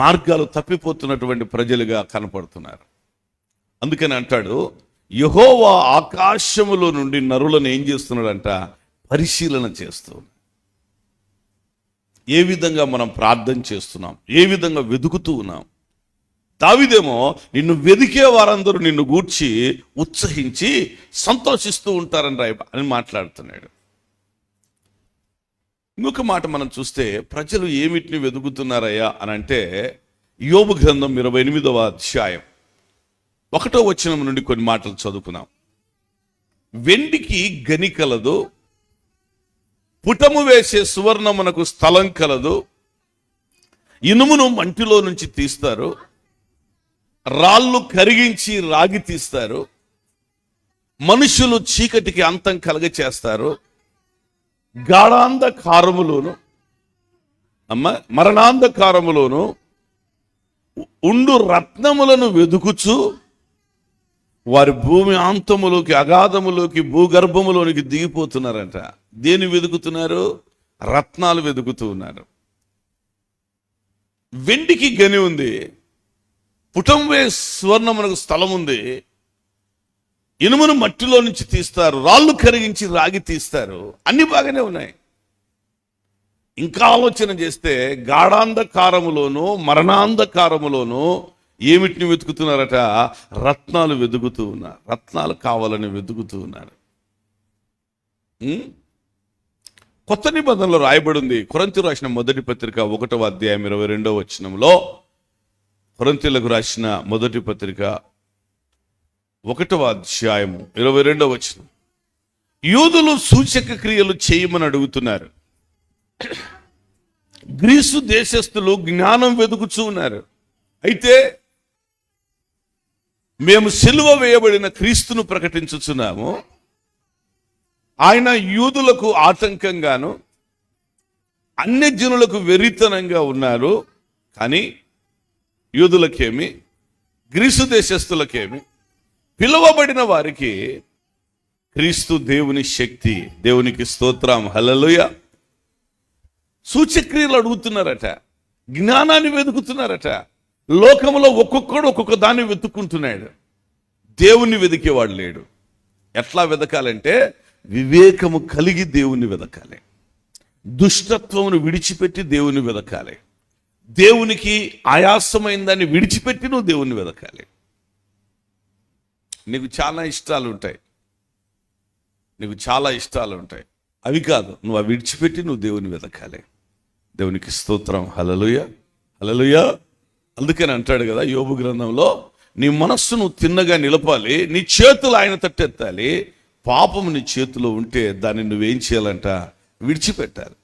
మార్గాలు తప్పిపోతున్నటువంటి ప్రజలుగా కనపడుతున్నారు. అందుకని అంటాడు, యెహోవా ఆకాశములో నుండి నరులను ఏం చేస్తున్నాడంట? పరిశీలన చేస్తూ. ఏ విధంగా మనం ప్రార్థన చేస్తున్నాం, ఏ విధంగా వెతుకుతూ ఉన్నాం. దావీదేమో నిన్ను వెదికే వారందరూ నిన్ను గూర్చి ఉత్సహించి సంతోషిస్తూ ఉంటారని అని మాట్లాడుతున్నాడు. ఇంకొక మాట మనం చూస్తే ప్రజలు ఏమిటిని వెతుకుతున్నారయ్యా అని అంటే, యోబు గ్రంథం 28వ అధ్యాయం 1వ వచనం నుండి కొన్ని మాటలు చదువుకున్నాం. వెండికి గని కలదు, పుటము వేసే సువర్ణమునకు స్థలం కలదు, ఇనుమును మంటిలో నుంచి తీస్తారు, రాళ్ళు కరిగించి రాగి తీస్తారు, మనుషులు చీకటికి అంతం కలగ చేస్తారు, గాఢాంధకారములోను మరణాంధకారములోను ఉండు రత్నములను వెదుకుచు వారి భూమి అంతములోకి, అగాధములోకి, భూగర్భములోనికి దిగిపోతున్నారంట. దేని వెతుకుతున్నారు? రత్నాలు వెతుకుతూ ఉన్నారు. వెండికి గని ఉంది, పుటం సువర్ణమునకు స్థలం ఉంది, ఇనుమును మట్టిలో నుంచి తీస్తారు, రాళ్ళు కరిగించి రాగి తీస్తారు, అన్ని బాగానే ఉన్నాయి. ఇంకా ఆలోచన చేస్తే గాఢాంధకారములోను మరణాంధకారములోను ఏమిటిని వెతుకుతున్నారట? రత్నాలు వెతుకుతూ ఉన్నారు. రత్నాలు కావాలని వెతుకుతూ ఉన్నారు. కొత్త నిబంధనలో రాయబడింది. కొరింథీయులకు రాసిన మొదటి పత్రిక 1వ అధ్యాయం 22వ వచనంలో, కొరింథీయులకు రాసిన మొదటి పత్రిక 1వ అధ్యాయము 22వ వచనం, యూదులు సూచక క్రియలు చేయమని అడుగుతున్నారు, గ్రీసు దేశస్థులు జ్ఞానం వెతుకుచూ ఉన్నారు. అయితే మేము సిలువ వేయబడిన క్రీస్తును ప్రకటించుచున్నాము. ఆయన యూదులకు ఆటంకంగాను అన్యజనులకు వెరితనంగా ఉన్నారు. కానీ యూదులకేమి, గ్రీసు దేశస్థులకేమి, పిలువబడిన వారికి క్రీస్తు దేవుని శక్తి. దేవునికి స్తోత్రం, హల్లెలూయా. సూచక్రియలు అడుగుతున్నారట, జ్ఞానాన్ని వెతుకుతున్నారట. లోకంలో ఒక్కొక్కడు ఒక్కొక్క దాన్ని వెతుక్కుంటున్నాడు. దేవుణ్ణి వెతికేవాడు లేడు. ఎట్లా వెతకాలంటే వివేకము కలిగి దేవుణ్ణి వెతకాలి, దుష్టత్వమును విడిచిపెట్టి దేవుణ్ణి వెతకాలి, దేవునికి ఆయాసమైన దాన్ని విడిచిపెట్టి నువ్వు దేవుణ్ణి వెతకాలి. నీకు చాలా ఇష్టాలు ఉంటాయి, అవి కాదు, నువ్వు అవి విడిచిపెట్టి నువ్వు దేవుని వెతకాలి. దేవునికి స్తోత్రం, హల్లెలూయా, హల్లెలూయా. అందుకని అంటాడు కదా యోబు గ్రంథంలో, నీ మనస్సు నువ్వు తిన్నగా నిలపాలి, నీ చేతులు ఆయన తట్టెత్తాలి. పాపము నీ చేతిలో ఉంటే దాన్ని నువ్వేం చేయాలంట? విడిచిపెట్టాలి.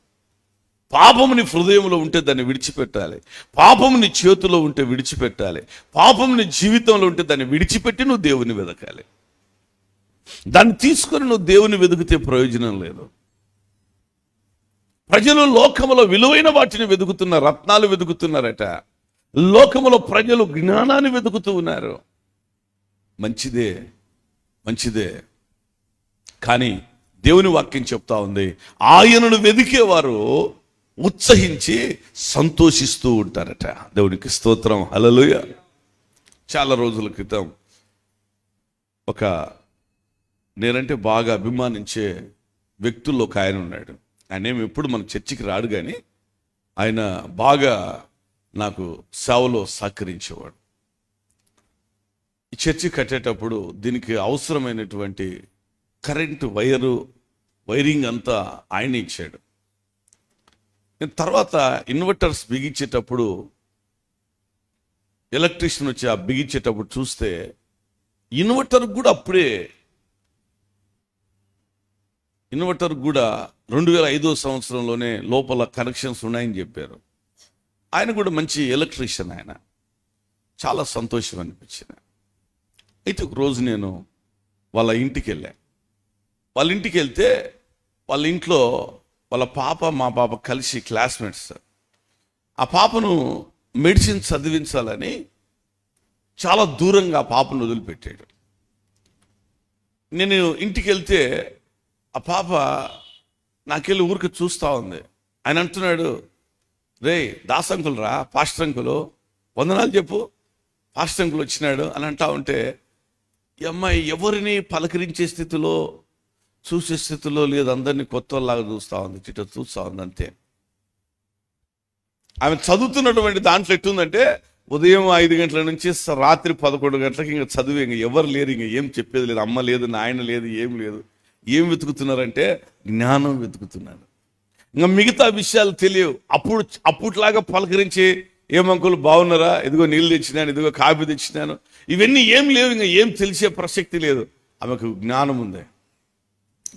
పాపము నీ హృదయంలో ఉంటే దాన్ని విడిచిపెట్టాలి. పాపము నీ చేతిలో ఉంటే విడిచిపెట్టాలి. పాపము నీ జీవితంలో ఉంటే దాన్ని విడిచిపెట్టి నువ్వు దేవుని వెతకాలి. దాన్ని తీసుకొని నువ్వు దేవుని వెతికితే ప్రయోజనం లేదు. ప్రజలు లోకములో విలువైన వాటిని వెతుకుతున్న రత్నాలు వెతుకుతున్నారట. లోకములో ప్రజలు జ్ఞానాన్ని వెతుకుతూ ఉన్నారు. మంచిదే, కానీ దేవుని వాక్యం చెప్తా ఉంది, ఆయనను వెదికేవారు ఉత్సహించి సంతోషిస్తూ ఉంటారట. దేవునికి స్తోత్రం, హల్లెలూయా. చాలా రోజుల క్రితం నేనంటే బాగా అభిమానించే వ్యక్తుల్లో ఒక ఆయన ఉన్నాడు. ఆయన ఏమి ఎప్పుడు మన చర్చికి రాడు, కానీ ఆయన బాగా నాకు సేవలో సహకరించేవాడు. ఈ చర్చి కట్టేటప్పుడు దీనికి అవసరమైనటువంటి కరెంటు వైరింగ్ అంతా ఆయన ఇచ్చాడు. నేను తర్వాత ఇన్వర్టర్స్ బిగించేటప్పుడు, ఎలక్ట్రీషియన్ వచ్చి ఆ బిగించేటప్పుడు చూస్తే ఇన్వర్టర్ కూడా 2005వ సంవత్సరంలోనే లోపల కనెక్షన్స్ ఉన్నాయని చెప్పారు. ఆయన కూడా మంచి ఎలక్ట్రీషియన్. ఆయన చాలా సంతోషం అనిపించింది. అయితే ఒక రోజు నేను వాళ్ళ ఇంటికి వెళ్తే వాళ్ళ ఇంట్లో వాళ్ళ పాప, మా పాప కలిసి క్లాస్మేట్స్. ఆ పాపను మెడిసిన్ చదివించాలని చాలా దూరంగా ఆ పాపను వదిలిపెట్టాడు. నేను ఇంటికి వెళ్తే ఆ పాప నాకెళ్ళి ఊరికి చూస్తూ ఉంది. ఆయన అంటున్నాడు, రే దాస్ అంకుల్ రా, పాస్టర్ అంకులు వందనాలు చెప్పు, పాస్టర్ అంకుల్ వచ్చినాడు అని అంటా ఉంటే, ఈ అమ్మాయి ఎవరిని పలకరించే స్థితిలో, చూసే స్థితిలో లేదు. అందరినీ కొత్త వాళ్ళలాగా చూస్తూ ఉంది, చూస్తూ ఉంది అంతే. ఆమె చదువుతున్నటువంటి దాంట్లో ఎట్టుందంటే ఉదయం 5 గంటల నుంచి రాత్రి 11 గంటలకి ఇంకా చదివే, ఇంకా ఎవరు లేరు, ఇంకా ఏం చెప్పేది లేదు, అమ్మ లేదు, నాయన లేదు, ఏం లేదు. ఏం వెతుకుతున్నారంటే జ్ఞానం వెతుకుతున్నారు. ఇంకా మిగతా విషయాలు తెలియవు. అప్పుట్లాగా పలకరించి ఏమంకులు బాగున్నారా, ఇదిగో నీళ్ళు తెచ్చినాను, ఇదిగో కాఫీ తెచ్చినాను, ఇవన్నీ ఏం లేవు. ఇంకా ఏం తెలిసే ప్రసక్తి లేదు. ఆమెకు జ్ఞానం ఉంది.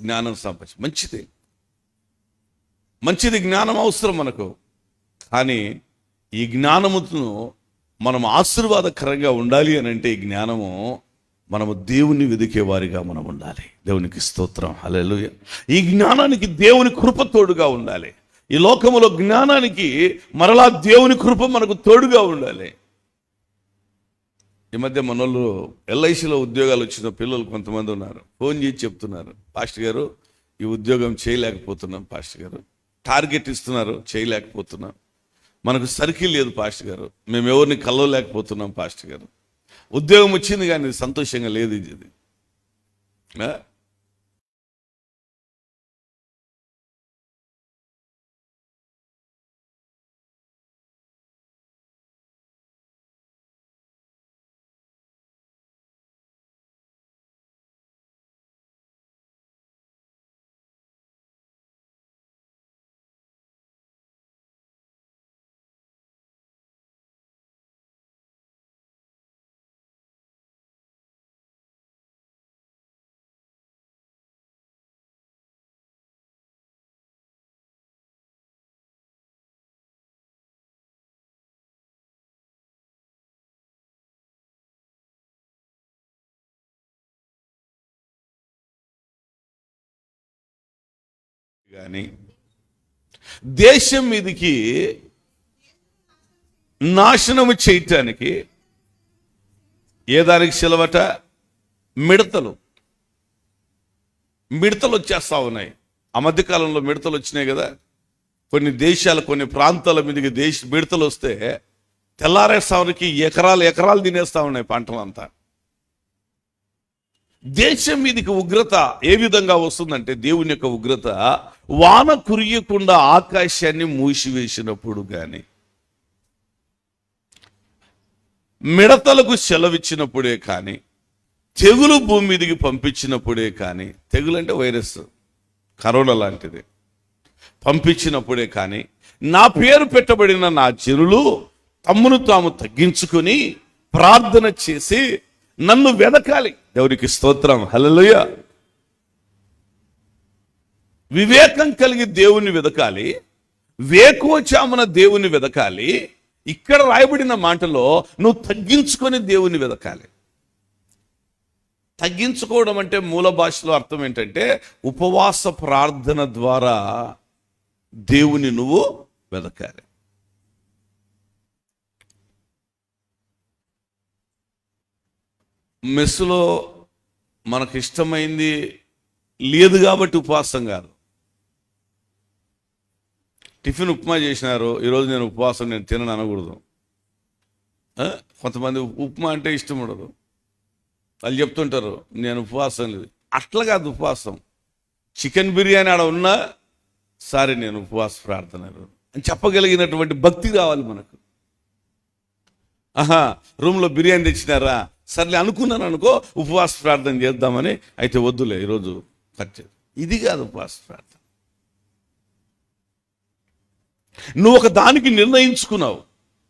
జ్ఞానం సంపాదించి మంచిది జ్ఞానం అవసరం మనకు. కానీ ఈ జ్ఞానమును మనం ఆశీర్వాదకరంగా ఉండాలి అని అంటే ఈ జ్ఞానము మనము దేవుణ్ణి వెదికే వారిగా మనం ఉండాలి. దేవునికి స్తోత్రం, హల్లెలూయా. ఈ జ్ఞానానికి దేవుని కృప తోడుగా ఉండాలి. ఈ లోకములో జ్ఞానానికి మరలా దేవుని కృప మనకు తోడుగా ఉండాలి. ఈ మధ్య మనోళ్ళు ఎల్ఐసిలో ఉద్యోగాలు వచ్చిన పిల్లలు కొంతమంది ఉన్నారు. ఫోన్ చేసి చెప్తున్నారు, పాస్టర్ గారు ఈ ఉద్యోగం చేయలేకపోతున్నాం పాస్టర్ గారు, టార్గెట్ ఇస్తున్నారు చేయలేకపోతున్నాం, మనకు సర్కిల్ లేదు పాస్టర్ గారు, మేము ఎవరిని కలవలేకపోతున్నాం పాస్టర్ గారు, ఉద్యోగం వచ్చింది కానీ సంతోషంగా లేదు ఇది. కానీ దేశం మీదికి నాశనము చేయటానికి ఏ దానికి సెలవట? మిడతలు వచ్చేస్తా ఉన్నాయి. ఆ మధ్యకాలంలో మిడతలు వచ్చినాయి కదా. కొన్ని దేశాలు, కొన్ని ప్రాంతాల మీదకి మిడతలు వస్తే తెల్లారేస్తానికి ఎకరాలు తినేస్తా ఉన్నాయి పంటలంతా. దేశం మీదకి ఉగ్రత ఏ విధంగా వస్తుందంటే, దేవుని యొక్క ఉగ్రత వాన కురియకుండా ఆకాశాన్ని మూసివేసినప్పుడు కానీ, మిడతలకు సెలవిచ్చినప్పుడే కానీ, తెగులు భూమి మీదకి పంపించినప్పుడే కానీ, తెగులు అంటే వైరస్, కరోనా లాంటిది, పంపించినప్పుడే కానీ, నా పేరు పెట్టబడిన నా జనులు తమ్మును తాము తగ్గించుకొని ప్రార్థన చేసి నన్ను వెదకాలి. దేవునికి స్తోత్రం, హల్లెలూయా. వివేకం కలిగి దేవుని వెదకాలి, వేకువజామున దేవుని వెదకాలి. ఇక్కడ రాయబడిన మాటలో నువ్వు తగ్గించుకొని దేవుని వెదకాలి. తగ్గించుకోవడం అంటే మూల భాషలో అర్థం ఏంటంటే ఉపవాస ప్రార్థన ద్వారా దేవుని నువ్వు వెదకాలి. మెస్సులో మనకు ఇష్టమైంది లేదు కాబట్టి ఉపవాసం కాదు. టిఫిన్ ఉప్మా చేసినారు, ఈరోజు నేను ఉపవాసం, నేను తినను అనకూడదు. కొంతమంది ఉప్మా అంటే ఇష్టం ఉండదు, వాళ్ళు చెప్తుంటారు నేను ఉపవాసం లేదు. అట్లా కాదు ఉపవాసం. చికెన్ బిర్యానీ ఆడ ఉన్నా సరే నేను ఉపవాస ప్రార్థన అని చెప్పగలిగినటువంటి భక్తి కావాలి మనకు. రూమ్లో బిర్యానీ తెచ్చినారా, సర్లే అనుకున్నాను అనుకో, ఉపవాస ప్రార్థన చేద్దామని, అయితే వద్దులే ఈరోజు ఖర్చు. ఇది కాదు ఉపవాస ప్రార్థన. నువ్వు ఒక దానికి నిర్ణయించుకున్నావు,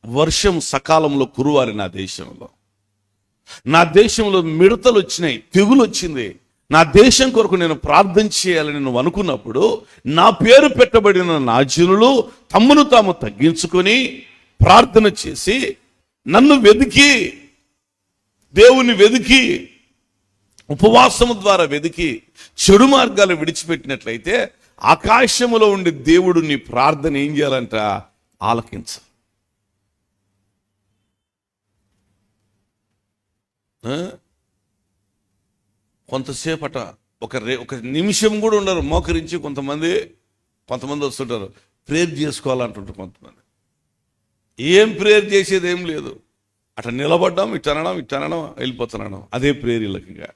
వర్షం సకాలంలో కురువాలి నా దేశంలో మిడతలు వచ్చినాయి, తెగులు వచ్చింది, నా దేశం కొరకు నేను ప్రార్థన చేయాలని నువ్వు అనుకున్నప్పుడు, నా పేరు పెట్టబడిన నా జనులు తమ్మును తాము తగ్గించుకొని ప్రార్థన చేసి నన్ను వెదికి, దేవుని వెదికి, ఉపవాసము ద్వారా వెదికి చెడు మార్గాలు విడిచిపెట్టినట్లయితే ఆకాశములో ఉండే దేవుడు నీ ప్రార్థన ఏం చేయాలంట? ఆలకించ. కొంతసేపట ఒక నిమిషం కూడా ఉండరు మోకరించి. కొంతమంది వస్తుంటారు, ప్రేయర్ చేసుకోవాలంటుంటారు కొంతమంది. ఏం ప్రేయర్ చేసేది ఏం లేదు, అట్లా నిలబడ్డాం, ఇట్టనడం వెళ్ళిపోతున్నాను, అదే ప్రేయర్ వీళ్ళకిగా.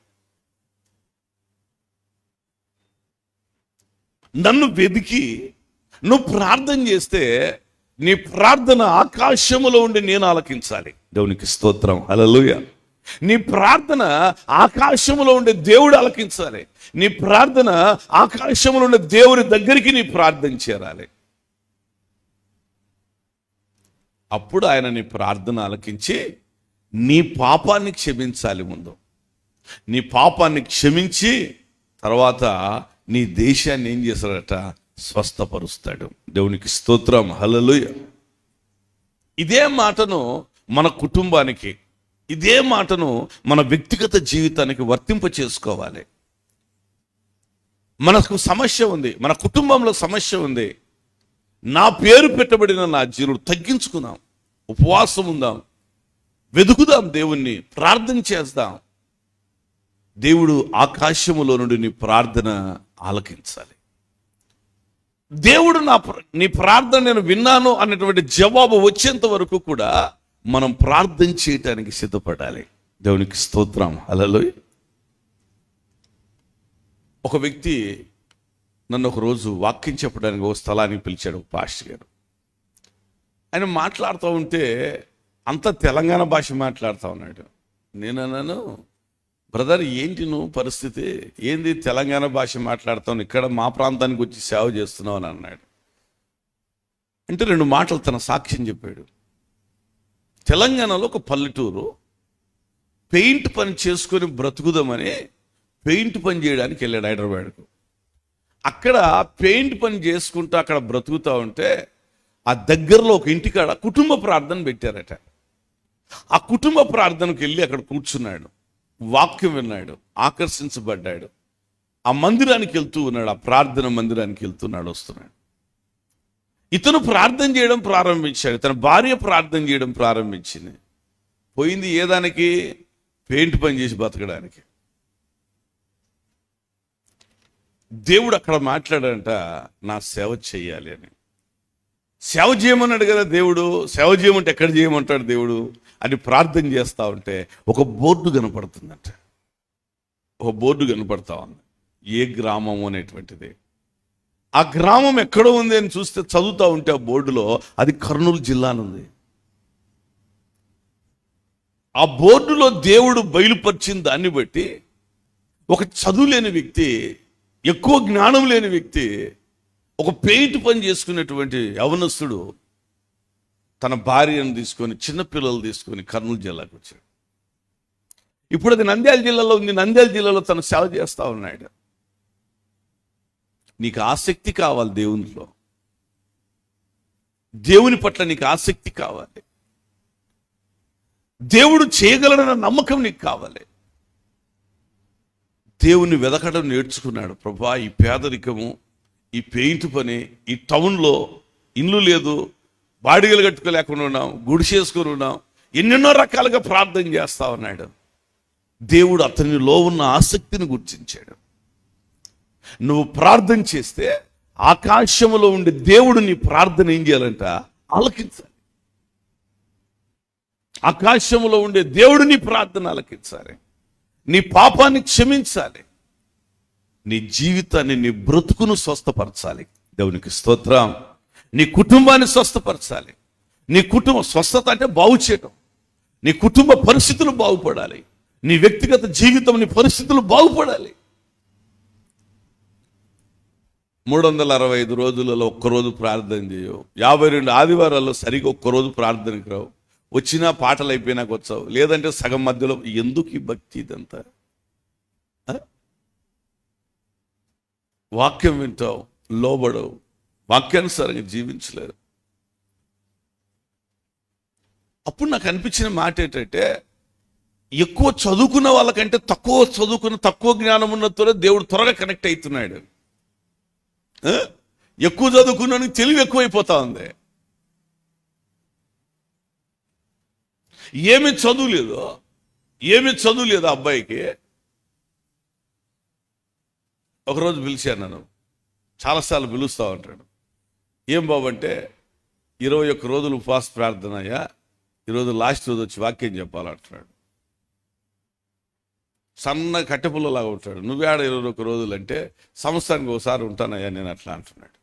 నన్ను వెదికి నువ్వు ప్రార్థన చేస్తే నీ ప్రార్థన ఆకాశములో ఉండి నేను ఆలకించాలి. దేవునికి స్తోత్రం, హల్లెలూయా. నీ ప్రార్థన ఆకాశములో ఉండే దేవుడు ఆలకించాలి. నీ ప్రార్థన ఆకాశములో ఉండే దేవుని దగ్గరికి నీ ప్రార్థన చేరాలి. అప్పుడు ఆయన నీ ప్రార్థన ఆలకించి నీ పాపాన్ని క్షమించాలి. ముందు నీ పాపాన్ని క్షమించి తర్వాత నీ దేశాన్ని ఏం చేస్తాడట? స్వస్థపరుస్తాడు. దేవునికి స్తోత్రం, హల్లెలూయా. ఇదే మాటను మన కుటుంబానికి, ఇదే మాటను మన వ్యక్తిగత జీవితానికి వర్తింప చేసుకోవాలి. మనకు సమస్య ఉంది, మన కుటుంబంలో సమస్య ఉంది. నా పేరు పెట్టబడిన నా జీవుడు తగ్గించుకుందాం, ఉపవాసం ఉందాం, వెతుకుదాం, దేవుణ్ణి ప్రార్థన చేద్దాం. దేవుడు ఆకాశములో నుండి నీ ప్రార్థన ఆలకించాలి. దేవుడు నీ ప్రార్థన నేను విన్నాను అన్నటువంటి జవాబు వచ్చేంత వరకు కూడా మనం ప్రార్థన చేయటానికి సిద్ధపడాలి. దేవునికి స్తోత్రం, హల్లెలూయా. ఒక వ్యక్తి నన్ను ఒకరోజు వాక్యం చెప్పడానికి ఒక స్థలానికి పిలిచాడు, ఒక పాస్టర్ గారు. ఆయన మాట్లాడుతూ ఉంటే అంత తెలంగాణ భాష మాట్లాడుతూ ఉన్నాడు. నేను అన్నాను, బ్రదర్ ఏంటి నువ్వు పరిస్థితి ఏంది, తెలంగాణ భాష మాట్లాడుతావు, ఇక్కడ మా ప్రాంతానికి వచ్చి సేవ చేస్తున్నావు అని అన్నాడు. అంటే 2 మాటలు తన సాక్ష్యం చెప్పాడు. తెలంగాణలో ఒక పల్లెటూరు, పెయింట్ పని చేసుకొని బ్రతుకుదామని పెయింట్ పని చేయడానికి వెళ్ళాడు హైదరాబాద్కు. అక్కడ పెయింట్ పని చేసుకుంటూ అక్కడ బ్రతుకుతూ ఉంటే ఆ దగ్గరలో ఒక ఇంటికాడ కుటుంబ ప్రార్థన పెట్టారట. ఆ కుటుంబ ప్రార్థనకు వెళ్ళి అక్కడ కూర్చున్నాడు, వాక్యం విన్నాడు, ఆకర్షించబడ్డాడు. ఆ మందిరానికి వెళ్తూ ఉన్నాడు, ఆ ప్రార్థన మందిరానికి వెళ్తున్నాడు, వస్తున్నాడు. ఇతను ప్రార్థన చేయడం ప్రారంభించాడు, తన భార్య ప్రార్థన చేయడం ప్రారంభించింది. పోయింది ఏదానికి? పెయింట్ పని చేసి బతకడానికి. దేవుడు అక్కడ మాట్లాడంట, నా సేవ చేయాలి అని. సేవ చేయమన్నాడు కదా దేవుడు. సేవ చేయమంటే ఎక్కడ చేయమంటాడు దేవుడు అని ప్రార్థన చేస్తూ ఉంటే ఒక బోర్డు కనపడుతుందంట. ఒక బోర్డు కనపడతా ఉంది, ఏ గ్రామం అనేటువంటిది. ఆ గ్రామం ఎక్కడో ఉంది అని చూస్తే చదువుతూ ఉంటే ఆ బోర్డులో అది కర్నూలు జిల్లా ఉంది. ఆ బోర్డులో దేవుడు బయలుపరిచిన దాన్ని బట్టి ఒక చదువు లేని వ్యక్తి, ఎక్కువ జ్ఞానం లేని వ్యక్తి, ఒక పెయింట్ పని చేసుకునేటువంటి యవనస్తుడు తన భార్యను తీసుకొని, చిన్నపిల్లలు తీసుకొని కర్నూలు జిల్లాకు వచ్చాడు. ఇప్పుడు అది నంద్యాల జిల్లాలో ఉంది. నంద్యాల జిల్లాలో తను సేవ చేస్తూ ఉన్నాడు. నీకు ఆసక్తి కావాలి దేవునిలో, దేవుని పట్ల నీకు ఆసక్తి కావాలి, దేవుడు చేయగలడన్న నమ్మకం నీకు కావాలి. దేవుని వెదకడం నేర్చుకున్నాడు. ప్రభా, ఈ పేదరికము, ఈ పెయింట్ పని, ఈ టౌన్లో ఇల్లు లేదు, బాడిగలు కట్టుకోలేకుండా ఉన్నాం, గుడిసేసుకొని ఉన్నాం, ఎన్నెన్నో రకాలుగా ప్రార్థన చేస్తా ఉన్నాడు. దేవుడు అతనిలో ఉన్న ఆసక్తిని గుర్తించాడు. నువ్వు ప్రార్థన చేస్తే ఆకాశములో ఉండే దేవుడు నీ ప్రార్థన ఏం చేయాలంట? ఆలకించాలి. ఆకాశములో ఉండే దేవుడు నీ ప్రార్థన ఆలకించాలి. నీ పాపాన్ని క్షమించాలి. నీ జీవితాన్ని, నీ బ్రతుకును స్వస్థపరచాలి. దేవునికి స్తోత్రం. నీ కుటుంబాన్ని స్వస్థపరచాలి. నీ కుటుంబ స్వస్థత అంటే బాగు చేయటం. నీ కుటుంబ పరిస్థితులు బాగుపడాలి. నీ వ్యక్తిగత జీవితం, నీ పరిస్థితులు బాగుపడాలి. 365 రోజులలో ఒక్కరోజు ప్రార్థన చేయవు. 52 ఆదివారాల్లో సరిగా ఒక్కరోజు ప్రార్థనకు రావు. వచ్చినా పాటలు అయిపోయినాక వచ్చావు, లేదంటే సగం మధ్యలో. ఎందుకు ఈ భక్తి ఇదంతా? వాక్యం వింటావు, లోబడవు, వాక్యానుసారంగా జీవించలేరు. అప్పుడు నాకు అనిపించిన మాట ఏంటంటే, ఎక్కువ చదువుకున్న వాళ్ళకంటే తక్కువ చదువుకున్న, తక్కువ జ్ఞానం ఉన్నతో దేవుడు త్వరగా కనెక్ట్ అవుతున్నాడు. ఎక్కువ చదువుకున్నానికి తెలివి ఎక్కువైపోతా ఉంది. ఏమి చదువు లేదు ఆ అబ్బాయికి. ఒకరోజు పిలిచాను, నన్ను చాలాసార్లు పిలుస్తూ ఉంటాడు. ఏం బాబు అంటే, 21 రోజులు ఉపవాస ప్రార్థన అయ్యా, ఈరోజు లాస్ట్ రోజు వచ్చి వాక్యం చెప్పాలంటున్నాడు. సన్న కట్టెపుల్లలాగా ఉంటాడు. నువ్వేడ 21 రోజులు అంటే, సంవత్సరానికి ఒకసారి ఉంటానయ్యా నేను అట్లా అంటున్నాడు.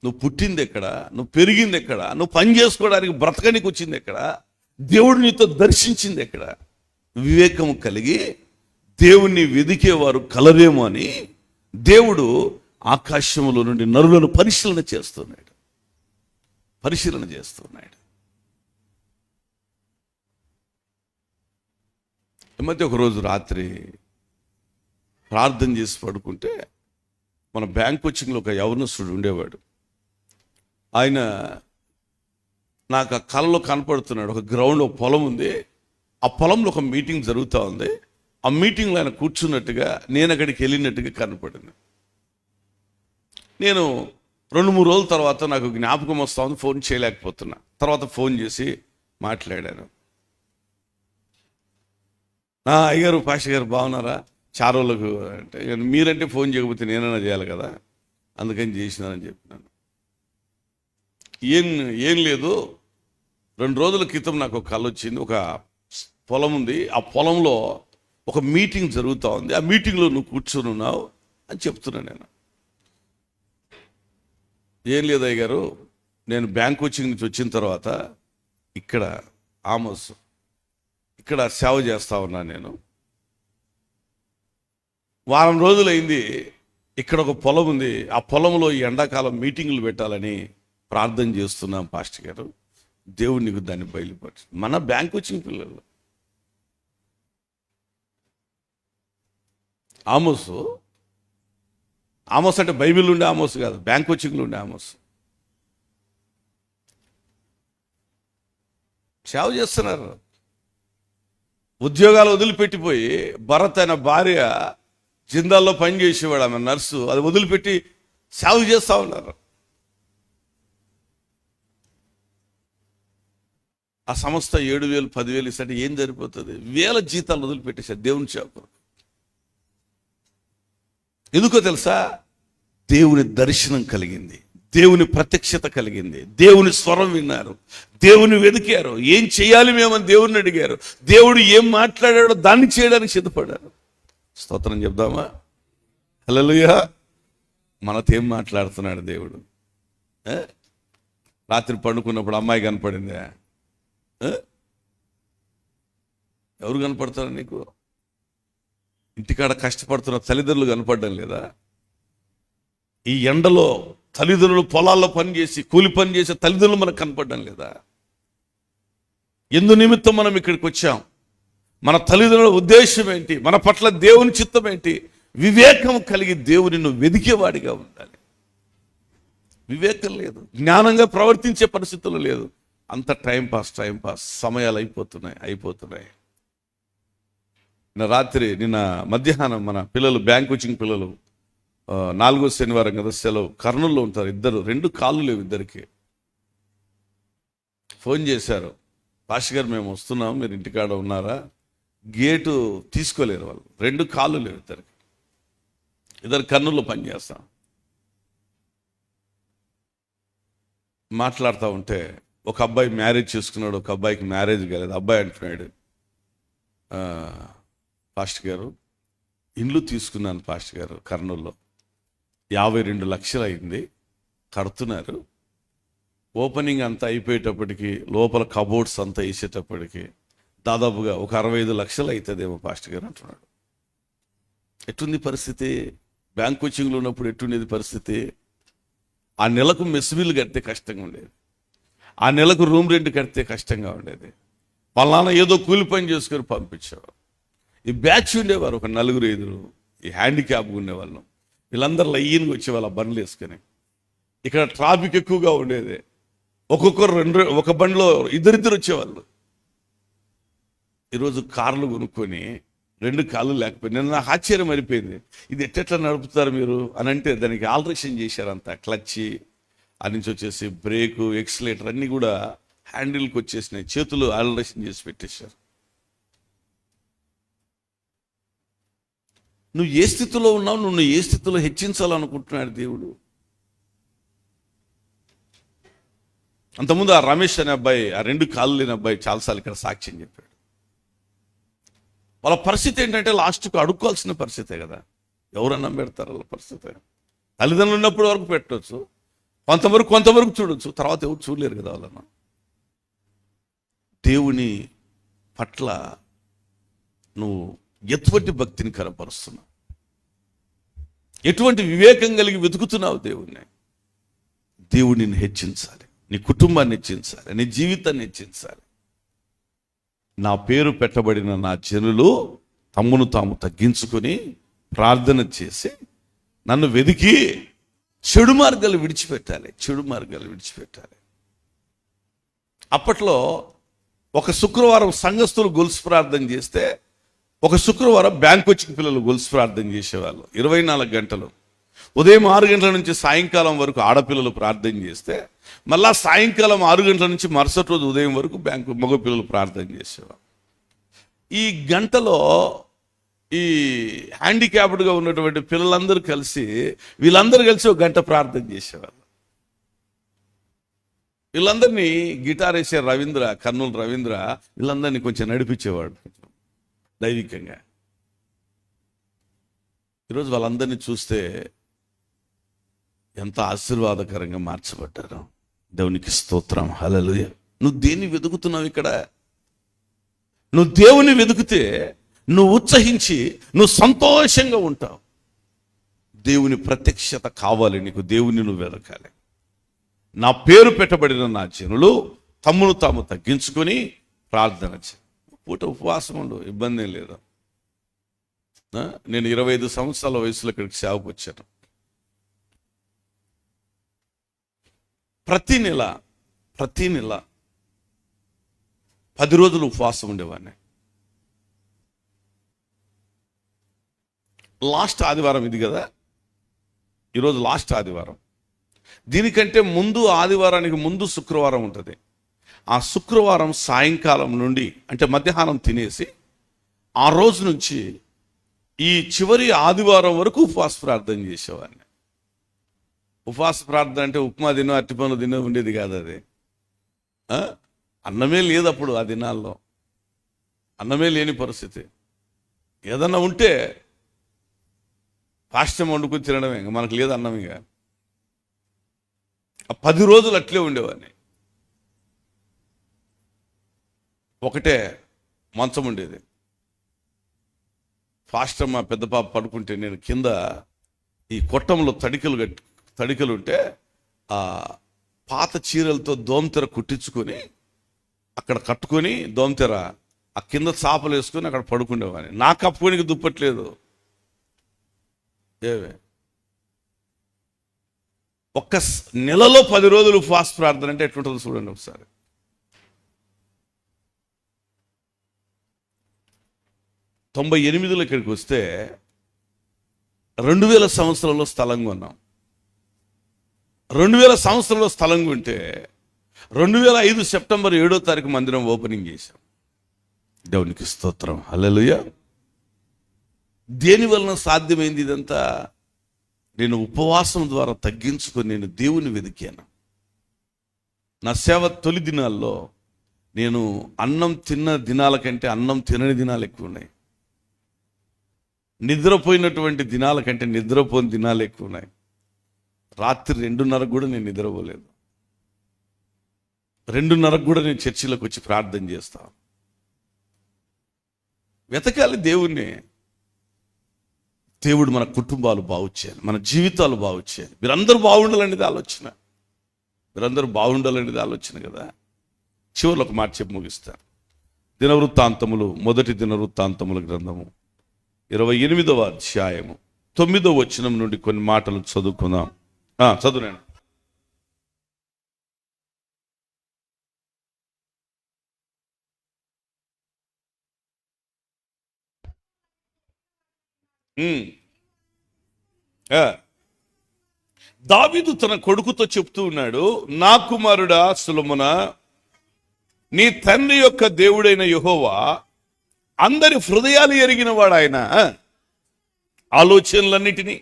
నువ్వు పుట్టింది ఎక్కడ, నువ్వు పెరిగింది ఎక్కడ, నువ్వు పని చేసుకోవడానికి బ్రతకనికి వచ్చింది ఎక్కడ, దేవుడు నీతో దర్శించింది ఎక్కడ? వివేకము కలిగి దేవుణ్ణి వెదికేవారు కలరేమో అని దేవుడు ఆకాశములో నుండి నరులను పరిశీలన చేస్తున్నాడు. ఈ మధ్య ఒకరోజు రాత్రి ప్రార్థన చేసి పడుకుంటే మన బ్యాంక్ కోచింగ్లో ఒక యవనస్తుడు ఉండేవాడు. ఆయన నాకు ఆ కళలో కనపడుతున్నాడు. ఒక గ్రౌండ్, ఒక పొలం ఉంది. ఆ పొలంలో ఒక మీటింగ్ జరుగుతూ ఉంది. ఆ మీటింగ్లో ఆయన కూర్చున్నట్టుగా, నేను అక్కడికి వెళ్ళినట్టుగా కనపడింది. నేను 2-3 రోజుల తర్వాత నాకు జ్ఞాపకం వస్తూ ఉంది, ఫోన్ చేయలేకపోతున్నా. తర్వాత ఫోన్ చేసి మాట్లాడాను. అయ్యగారు, పాష గారు బాగున్నారా? చాలా రోజులకు అంటే, మీరంటే ఫోన్ చేయకపోతే నేనైనా చేయాలి కదా, అందుకని చేసినానని చెప్పినాను. ఏం లేదు, 2 రోజుల క్రితం నాకు ఒక కళ వచ్చింది. ఒక పొలం ఉంది, ఆ పొలంలో ఒక మీటింగ్ జరుగుతూ ఉంది. ఆ మీటింగ్లో నువ్వు కూర్చొని ఉన్నావు అని చెప్తున్నాను నేను. ఏం లేదు అయ్యగారు, నేను బ్యాంక్ కోచింగ్ నుంచి వచ్చిన తర్వాత ఇక్కడ ఆమోస్ ఇక్కడ సేవ చేస్తూ ఉన్నాను. నేను వారం రోజులైంది. ఇక్కడ ఒక పొలం ఉంది, ఆ పొలంలో ఈ ఎండాకాలం మీటింగులు పెట్టాలని ప్రార్థన చేస్తున్నాం పాస్టర్ గారు. దేవుడు నీకు దాన్ని బయలుపరచు. మన బ్యాంక్ కోచింగ్ పిల్లలు ఆమోస్ అంటే బైబిల్ ఉండే ఆమోస్ కాదు, బ్యాంక్ కోచింగ్లో ఉండే ఆమోస్. సేవ చేస్తున్నారు. ఉద్యోగాలు వదిలిపెట్టిపోయి, భరత్ అనే భార్య జిందాల్లో పనిచేసేవాడు, ఆమె నర్సు, అది వదిలిపెట్టి సేవ చేస్తూ ఉన్నారు. ఆ సంస్థ 7,000 10,000 ఇస్తే ఏం సరిపోతుంది? వేల జీతాలు వదిలిపెట్టేశారు దేవుని సేవకు. ఎందుకో తెలుసా? దేవుని దర్శనం కలిగింది, దేవుని ప్రత్యక్షత కలిగింది, దేవుని స్వరం విన్నారు, దేవుని వెతికారు. ఏం చేయాలి మేమని దేవుడిని అడిగారు. దేవుడు ఏం మాట్లాడాడో దాన్ని చేయడానికి సిద్ధపడ్డారు. స్తోత్రం చెప్దామా? హల్లెలూయా. మనతో ఏం మాట్లాడుతున్నాడు దేవుడు? రాత్రి పండుకున్నప్పుడు అమ్మాయి కనపడిందా? ఎవరు కనపడతారు నీకు? ఇంటికాడ కష్టపడుతున్న తల్లిదండ్రులు కనపడడం లేదా? ఈ ఎండలో తల్లిదండ్రులు పొలాల్లో పనిచేసి, కూలి పని చేసే తల్లిదండ్రులు మనకు కనపడడం లేదా? ఎందు నిమిత్తం మనం ఇక్కడికి వచ్చాం? మన తల్లిదండ్రుల ఉద్దేశం ఏంటి? మన పట్ల దేవుని చిత్తం ఏంటి? వివేకం కలిగి దేవుని నువ్వు వెదికేవాడిగా ఉండాలి. వివేకం లేదు, జ్ఞానంగా ప్రవర్తించే పరిస్థితులు లేదు. అంత టైంపాస్ సమయాలు అయిపోతున్నాయి. నిన్న మధ్యాహ్నం మన పిల్లలు, బ్యాంక్ కోచింగ్ పిల్లలు, 4వ శనివారం కదా సెలవు, కర్నూలులో ఉంటారు. 2 కాళ్ళు లేవు ఇద్దరికి. ఫోన్ చేశారు, పాస్టర్ గారు మేము వస్తున్నాం, మీరు ఇంటికాడ ఉన్నారా? గేటు తీసుకోలేరు వాళ్ళు, 2 కాళ్ళు లేవు ఇద్దరికి. ఇద్దరు కర్నూలులో పనిచేస్తాం. మాట్లాడుతూ ఉంటే ఒక అబ్బాయి మ్యారేజ్ చేసుకున్నాడు, ఒక అబ్బాయికి మ్యారేజ్ కాలేదు. అబ్బాయి అంటున్నాడు, పాస్టర్ గారు ఇండ్లు తీసుకున్నాను పాస్టర్ గారు, కర్నూలులో 52 లక్షలు అయింది, కడుతున్నారు. ఓపెనింగ్ అంతా అయిపోయేటప్పటికి, లోపల కబోర్డ్స్ అంతా వేసేటప్పటికి దాదాపుగా ఒక 65 లక్షలు అవుతుందేమో పాస్టర్ గారు అంటున్నాడు. ఎట్టుంది పరిస్థితి? బ్యాంక్ కోచింగ్లో ఉన్నప్పుడు ఎట్టుండేది పరిస్థితి? ఆ నెలకు మెస్ బిల్లు కడితే కష్టంగా ఉండేది, ఆ నెలకు రూమ్ రెంట్ కడితే కష్టంగా ఉండేది. వాళ్ళ నాన్న ఏదో కూలి పని చేసుకొని పంపించేవారు. ఈ బ్యాచ్ ఉండేవారు, ఒక 4-5, ఈ హ్యాండిక్యాప్గా ఉండేవాళ్ళం. వీళ్ళందరూ లయ్యన్గా వచ్చేవాళ్ళు ఆ బండ్లు వేసుకొని. ఇక్కడ ట్రాఫిక్ ఎక్కువగా ఉండేది, ఒక్కొక్కరు ఒక బండిలో ఇద్దరిద్దరు వచ్చేవాళ్ళు. ఈరోజు కార్లు కొనుక్కొని 2 కాళ్ళు లేకపోయి, నిన్న నాకు ఆశ్చర్యం అయిపోయింది, ఇది ఎట్టెట్లా నడుపుతారు మీరు అని. అంటే దానికి ఆల్టరేషన్ చేశారంతా, క్లచ్చి అది నుంచి వచ్చేసి బ్రేకు, ఎక్సిలేటర్ అన్నీ కూడా హ్యాండిల్కి వచ్చేసినాయి, చేతులు ఆల్టరేషన్ చేసి పెట్టేశారు. నువ్వు ఏ స్థితిలో ఉన్నావు? నువ్వు ఏ స్థితిలో హెచ్చించాలనుకుంటున్నాడు దేవుడు? అంతకుముందు ఆ రమేష్ అనే అబ్బాయి, ఆ 2 కాళ్ళు లేని అబ్బాయి చాలాసార్లు ఇక్కడ సాక్ష్యం చెప్పాడు. వాళ్ళ పరిస్థితి ఏంటంటే లాస్ట్కు అడుక్కోవాల్సిన పరిస్థితే కదా. ఎవరన్నా పెడతారు వాళ్ళ పరిస్థితి? తల్లిదండ్రులు ఉన్నప్పుడు వరకు పెట్టవచ్చు, కొంతవరకు చూడొచ్చు, తర్వాత ఎవరు చూడలేరు కదా వాళ్ళను. దేవుని పట్ల నువ్వు ఎటువంటి భక్తిని కనపరుస్తున్నావు, ఎటువంటి వివేకం కలిగి వెతుకుతున్నావు దేవుణ్ణి. దేవుడిని హెచ్చించాలి, నీ కుటుంబాన్ని హెచ్చించాలి, నీ జీవితాన్ని హెచ్చించాలి. నా పేరు పెట్టబడిన నా జనులు తమ్మును తాము తగ్గించుకొని ప్రార్థన చేసి నన్ను వెదికి చెడు మార్గాలు విడిచిపెట్టాలి. అప్పట్లో ఒక శుక్రవారం సంఘస్థులు గొలుసు ప్రార్థన చేస్తే, ఒక శుక్రవారం బ్యాంక్ వచ్చిన పిల్లలు గొలుసు ప్రార్థన చేసేవాళ్ళు. 24 గంటలు, ఉదయం 6 గంటల నుంచి సాయంకాలం వరకు ఆడపిల్లలు ప్రార్థన చేస్తే, మళ్ళా సాయంకాలం 6 గంటల నుంచి మరుసటి రోజు ఉదయం వరకు మగ పిల్లలు ప్రార్థన చేసేవాళ్ళు. ఈ గంటలో ఈ హ్యాండిక్యాప్డ్గా ఉన్నటువంటి పిల్లలందరూ వీళ్ళందరూ కలిసి ఒక గంట ప్రార్థన చేసేవాళ్ళు. వీళ్ళందరినీ గిటార్ వేసే కర్నూలు రవీంద్ర వీళ్ళందరినీ కొంచెం నడిపించేవాడు దైవికంగా. ఈరోజు వాళ్ళందరినీ చూస్తే ఎంత ఆశీర్వాదకరంగా మార్చబడ్డారు. దేవునికి స్తోత్రం, హల్లెలూయా. నువ్వు దేన్ని వెతుకుతున్నావు ఇక్కడ? నువ్వు దేవుని వెతుకుతే నువ్వు ఉత్సహించి నువ్వు సంతోషంగా ఉంటావు. దేవుని ప్రత్యక్షత కావాలి నీకు, దేవుని నువ్వు వెతకాలి. నా పేరు పెట్టబడిన నా జనులు తమ్మును తాము తగ్గించుకొని ప్రార్థన చేయి. పూట ఉపవాసం ఉండు, ఇబ్బంది ఏం లేదు. నేను 25 సంవత్సరాల వయసులో ఇక్కడికి సేవకు వచ్చాను. ప్రతి నెల 10 రోజులు ఉపవాసం ఉండేవాడిని. లాస్ట్ ఆదివారం ఇది కదా, ఈరోజు లాస్ట్ ఆదివారం. దీనికంటే ముందు ఆదివారానికి ముందు శుక్రవారం ఉంటుంది. ఆ శుక్రవారం సాయంకాలం నుండి అంటే మధ్యాహ్నం తినేసి ఆ రోజు నుంచి ఈ చివరి ఆదివారం వరకు ఉపవాస ప్రార్థన చేసేవాడిని. ఉపవాస ప్రార్థన అంటే ఉప్మా తినో అరటిపండ్లు తినో ఉండేది కాదు. అది అన్నమే లేదు అప్పుడు. ఆ దినాల్లో అన్నమే లేని పరిస్థితి. ఏదన్నా ఉంటే పాష్టం వండుకుని తినడమే, ఇంకా మనకు లేదు అన్నం. ఇక 10 రోజులు అట్లే ఉండేవాడిని. ఒకటే మంచం ఉండేది. ఫాస్టర్ మా పెద్ద పాప పడుకుంటే నేను కింద ఈ కొట్టంలో తడికలు ఉంటే ఆ పాత చీరలతో దోమతెర కుట్టించుకొని అక్కడ కట్టుకొని దోమతెర ఆ కింద చాపలు వేసుకొని అక్కడ పడుకునేవాడిని. నాకు కప్పుకోనికి దుప్పట్లేదు. ఒక్క నెలలో 10 రోజులు ఉపవాస ప్రార్థన అంటే ఎట్లుంటుందో చూడండి ఒకసారి. తొంభై 98లో ఇక్కడికి వస్తే 2000 సంవత్సరంలో స్థలం కొన్నాం. 2000 సంవత్సరంలో స్థలం కొంటే 2005 సెప్టెంబర్ 7వ తారీఖు మందిరం ఓపెనింగ్ చేశాం. దేవునికి స్తోత్రం, హల్లెలూయా. దేని వలన సాధ్యమైంది ఇదంతా? నేను ఉపవాసం ద్వారా తగ్గించుకొని నేను దేవుని వెతికాను. నా సేవ తొలి దినాల్లో నేను అన్నం తిన్న దినాల కంటే అన్నం తినని దినాలు ఎక్కువ ఉన్నాయి. నిద్రపోయినటువంటి దినాల కంటే నిద్రపోని దినాలు ఎక్కువ ఉన్నాయి. రాత్రి 2:30 కూడా నేను నిద్రపోలేదు. 2:30 కూడా నేను చర్చిలోకి వచ్చి ప్రార్థన చేస్తాను. వెతకాలి దేవుణ్ణి. దేవుడు మన కుటుంబాలు బాగు చేయాలి, మన జీవితాలు బాగు చేయాలి. మీరందరూ బాగుండాలనేది ఆలోచన కదా. చివరిలో ఒక మాట చెప్పి ముగిస్తాను. దినవృత్తాంతములు, మొదటి దినవృత్తాంతముల గ్రంథము 28వ అధ్యాయము 9వ వచనం నుండి కొన్ని మాటలు చదువుకుందాం. చదువునండి. దావీదు తన కొడుకుతో చెప్తూ ఉన్నాడు, నా కుమారుడా సొలొమోనా, నీ తండ్రి యొక్క దేవుడైన యెహోవా అందరి హృదయాలు ఎరిగిన వాడు. ఆయన ఆలోచనలన్నిటినీ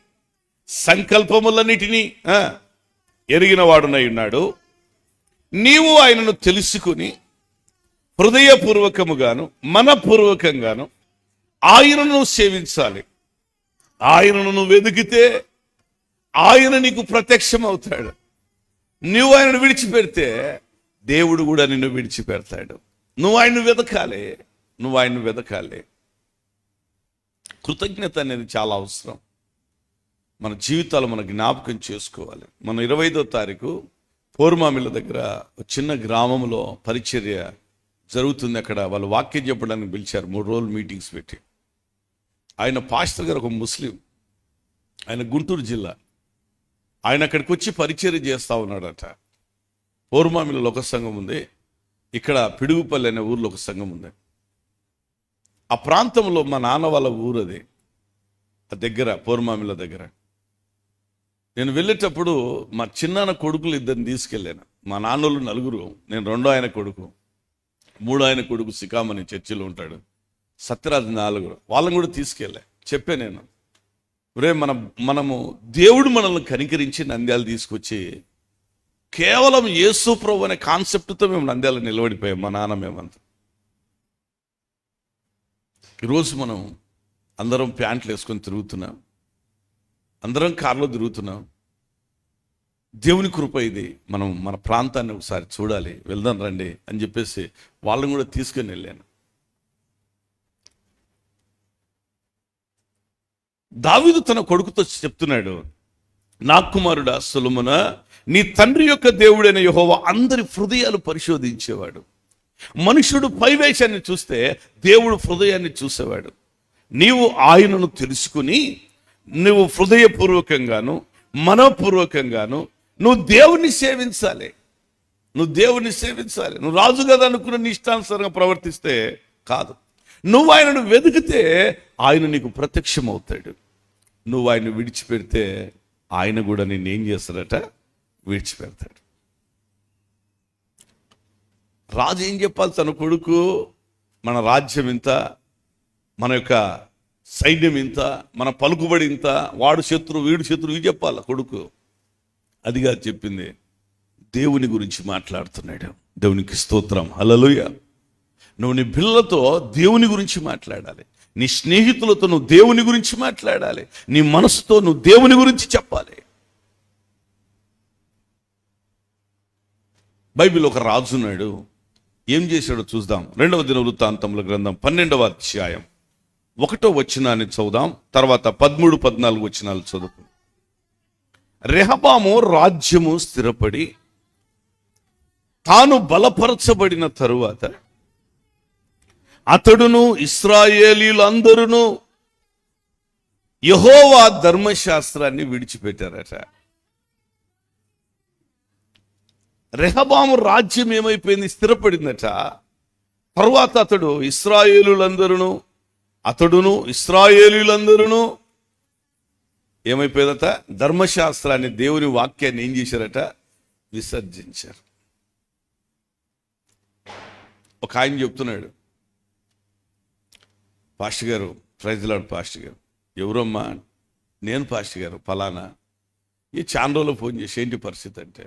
సంకల్పములన్నిటినీ ఎరిగిన వాడునై ఉన్నాడు. నీవు ఆయనను తెలుసుకుని హృదయపూర్వకముగాను మనపూర్వకంగాను ఆయనను సేవించాలి. ఆయనను వెతికితే ఆయన నీకు ప్రత్యక్షం అవుతాడు. నువ్వు ఆయనను విడిచిపెడితే దేవుడు కూడా నిన్ను విడిచిపెడతాడు. నువ్వు ఆయన్ను వెతకాలి. కృతజ్ఞత అనేది చాలా అవసరం. మన జీవితాలు మన జ్ఞాపకం చేసుకోవాలి. మన 25వ తారీఖు పోర్మామిల దగ్గర ఒక చిన్న గ్రామంలో పరిచర్య జరుగుతుంది. అక్కడ వాళ్ళు వాక్యం చెప్పడానికి పిలిచారు. 3 రోజులు మీటింగ్స్ పెట్టి. ఆయన పాస్టర్ గారు ఒక ముస్లిం, ఆయన గుంటూరు జిల్లా. ఆయన అక్కడికి వచ్చి పరిచర్య చేస్తూ ఉన్నాడట. పోర్మామిలలో ఒక సంఘం ఉంది, ఇక్కడ పిడుగుపల్లి అనే ఊర్లో ఒక సంఘం ఉంది. ఆ ప్రాంతంలో మా నాన్న వాళ్ళ ఊరు అది, ఆ దగ్గర పోర్మామిల దగ్గర. నేను వెళ్ళేటప్పుడు మా చిన్నాన్న కొడుకులు 2 తీసుకెళ్ళాను. మా నాన్నోళ్ళు 4, నేను 2వ ఆయన కొడుకు, 3వ ఆయన కొడుకు సికామణి చర్చిలో ఉంటాడు, సత్యరాజు 4. వాళ్ళని కూడా తీసుకెళ్ళా. చెప్పా నేను, రే మనము దేవుడు మనల్ని కనికరించి నంద్యాల తీసుకొచ్చి కేవలం యేసు ప్రభు అనే కాన్సెప్ట్తో మేము నంద్యాల నిలబడిపోయాం, మా నాన్న మేమంతా. ఈరోజు మనం అందరం ప్యాంట్లు వేసుకొని తిరుగుతున్నాం, అందరం కార్లో తిరుగుతున్నాం. దేవుని కృప ఇది. మనం మన ప్రాంతాన్ని ఒకసారి చూడాలి, వెళ్దాం రండి అని చెప్పేసి వాళ్ళని కూడా తీసుకొని వెళ్ళాను. దావీదు తన కొడుకుతో చెప్తున్నాడు, నా కుమారుడా సొలొమోనా, నీ తండ్రి యొక్క దేవుడైన యెహోవా అందరి హృదయాలు పరిశోధించేవాడు. మనుషుడు పైవేశాన్ని చూస్తే దేవుడు హృదయాన్ని చూసేవాడు. నీవు ఆయనను తెలుసుకుని నువ్వు హృదయపూర్వకంగాను మనపూర్వకంగాను నువ్వు దేవుణ్ణి సేవించాలి. నువ్వు రాజు కదా అనుకున్న నీ ఇష్టానుసారంగా ప్రవర్తిస్తే కాదు. నువ్వు ఆయనను వెతికితే ఆయన నీకు ప్రత్యక్షం అవుతాడు. నువ్వు ఆయన విడిచిపెడితే ఆయన కూడా నిన్ను ఏం చేస్తాడట, విడిచిపెడతాడు. రాజు ఏం చెప్పాలి తన కొడుకు? మన రాజ్యం ఇంత, మన యొక్క సైన్యం ఇంత, మన పలుకుబడి ఇంత, వాడు శత్రువు వీడు శత్రువు ఇవి చెప్పాలి కొడుకు. అదిగా చెప్పింది. దేవుని గురించి మాట్లాడుతున్నాడు. దేవునికి స్తోత్రం, హల్లెలూయా. నువ్వు నీ పిల్లలతో దేవుని గురించి మాట్లాడాలి, నీ స్నేహితులతో నువ్వు దేవుని గురించి మాట్లాడాలి, నీ మనసుతో నువ్వు దేవుని గురించి చెప్పాలి. బైబిల్ ఒక రాజు ఉన్నాడు. ఏం చేశాడో చూద్దాం. 2వ దినవృత్తాంతముల గ్రంథం 12వ అధ్యాయం 1వ వచనాన్ని చదువుదాం, తర్వాత 13, 14 వచనాలు చదువు. రెహబాము రాజ్యము స్థిరపడి తాను బలపరచబడిన తరువాత అతడును ఇశ్రాయేలీయులందరూ యెహోవా ధర్మశాస్త్రాన్ని విడిచిపెట్టారట. రెహబాము రాజ్యం ఏమైపోయింది? స్థిరపడిందట. తరువాత అతడును ఇశ్రాయేలీయులందరూ ఏమైపోయిందట? ధర్మశాస్త్రాన్ని, దేవుని వాక్యాన్ని ఏం చేశారట? విసర్జించారు. ఒక ఆయన చెప్తున్నాడు, పాస్టర్ గారు, ప్రైజ్ లార్డ్ పాస్టర్ గారు. ఎవరమ్మా? నేను పాస్టర్ గారు ఫలానా. ఈ చాలా రోజులు ఫోన్ చేసి ఏంటి పరిస్థితి అంటే,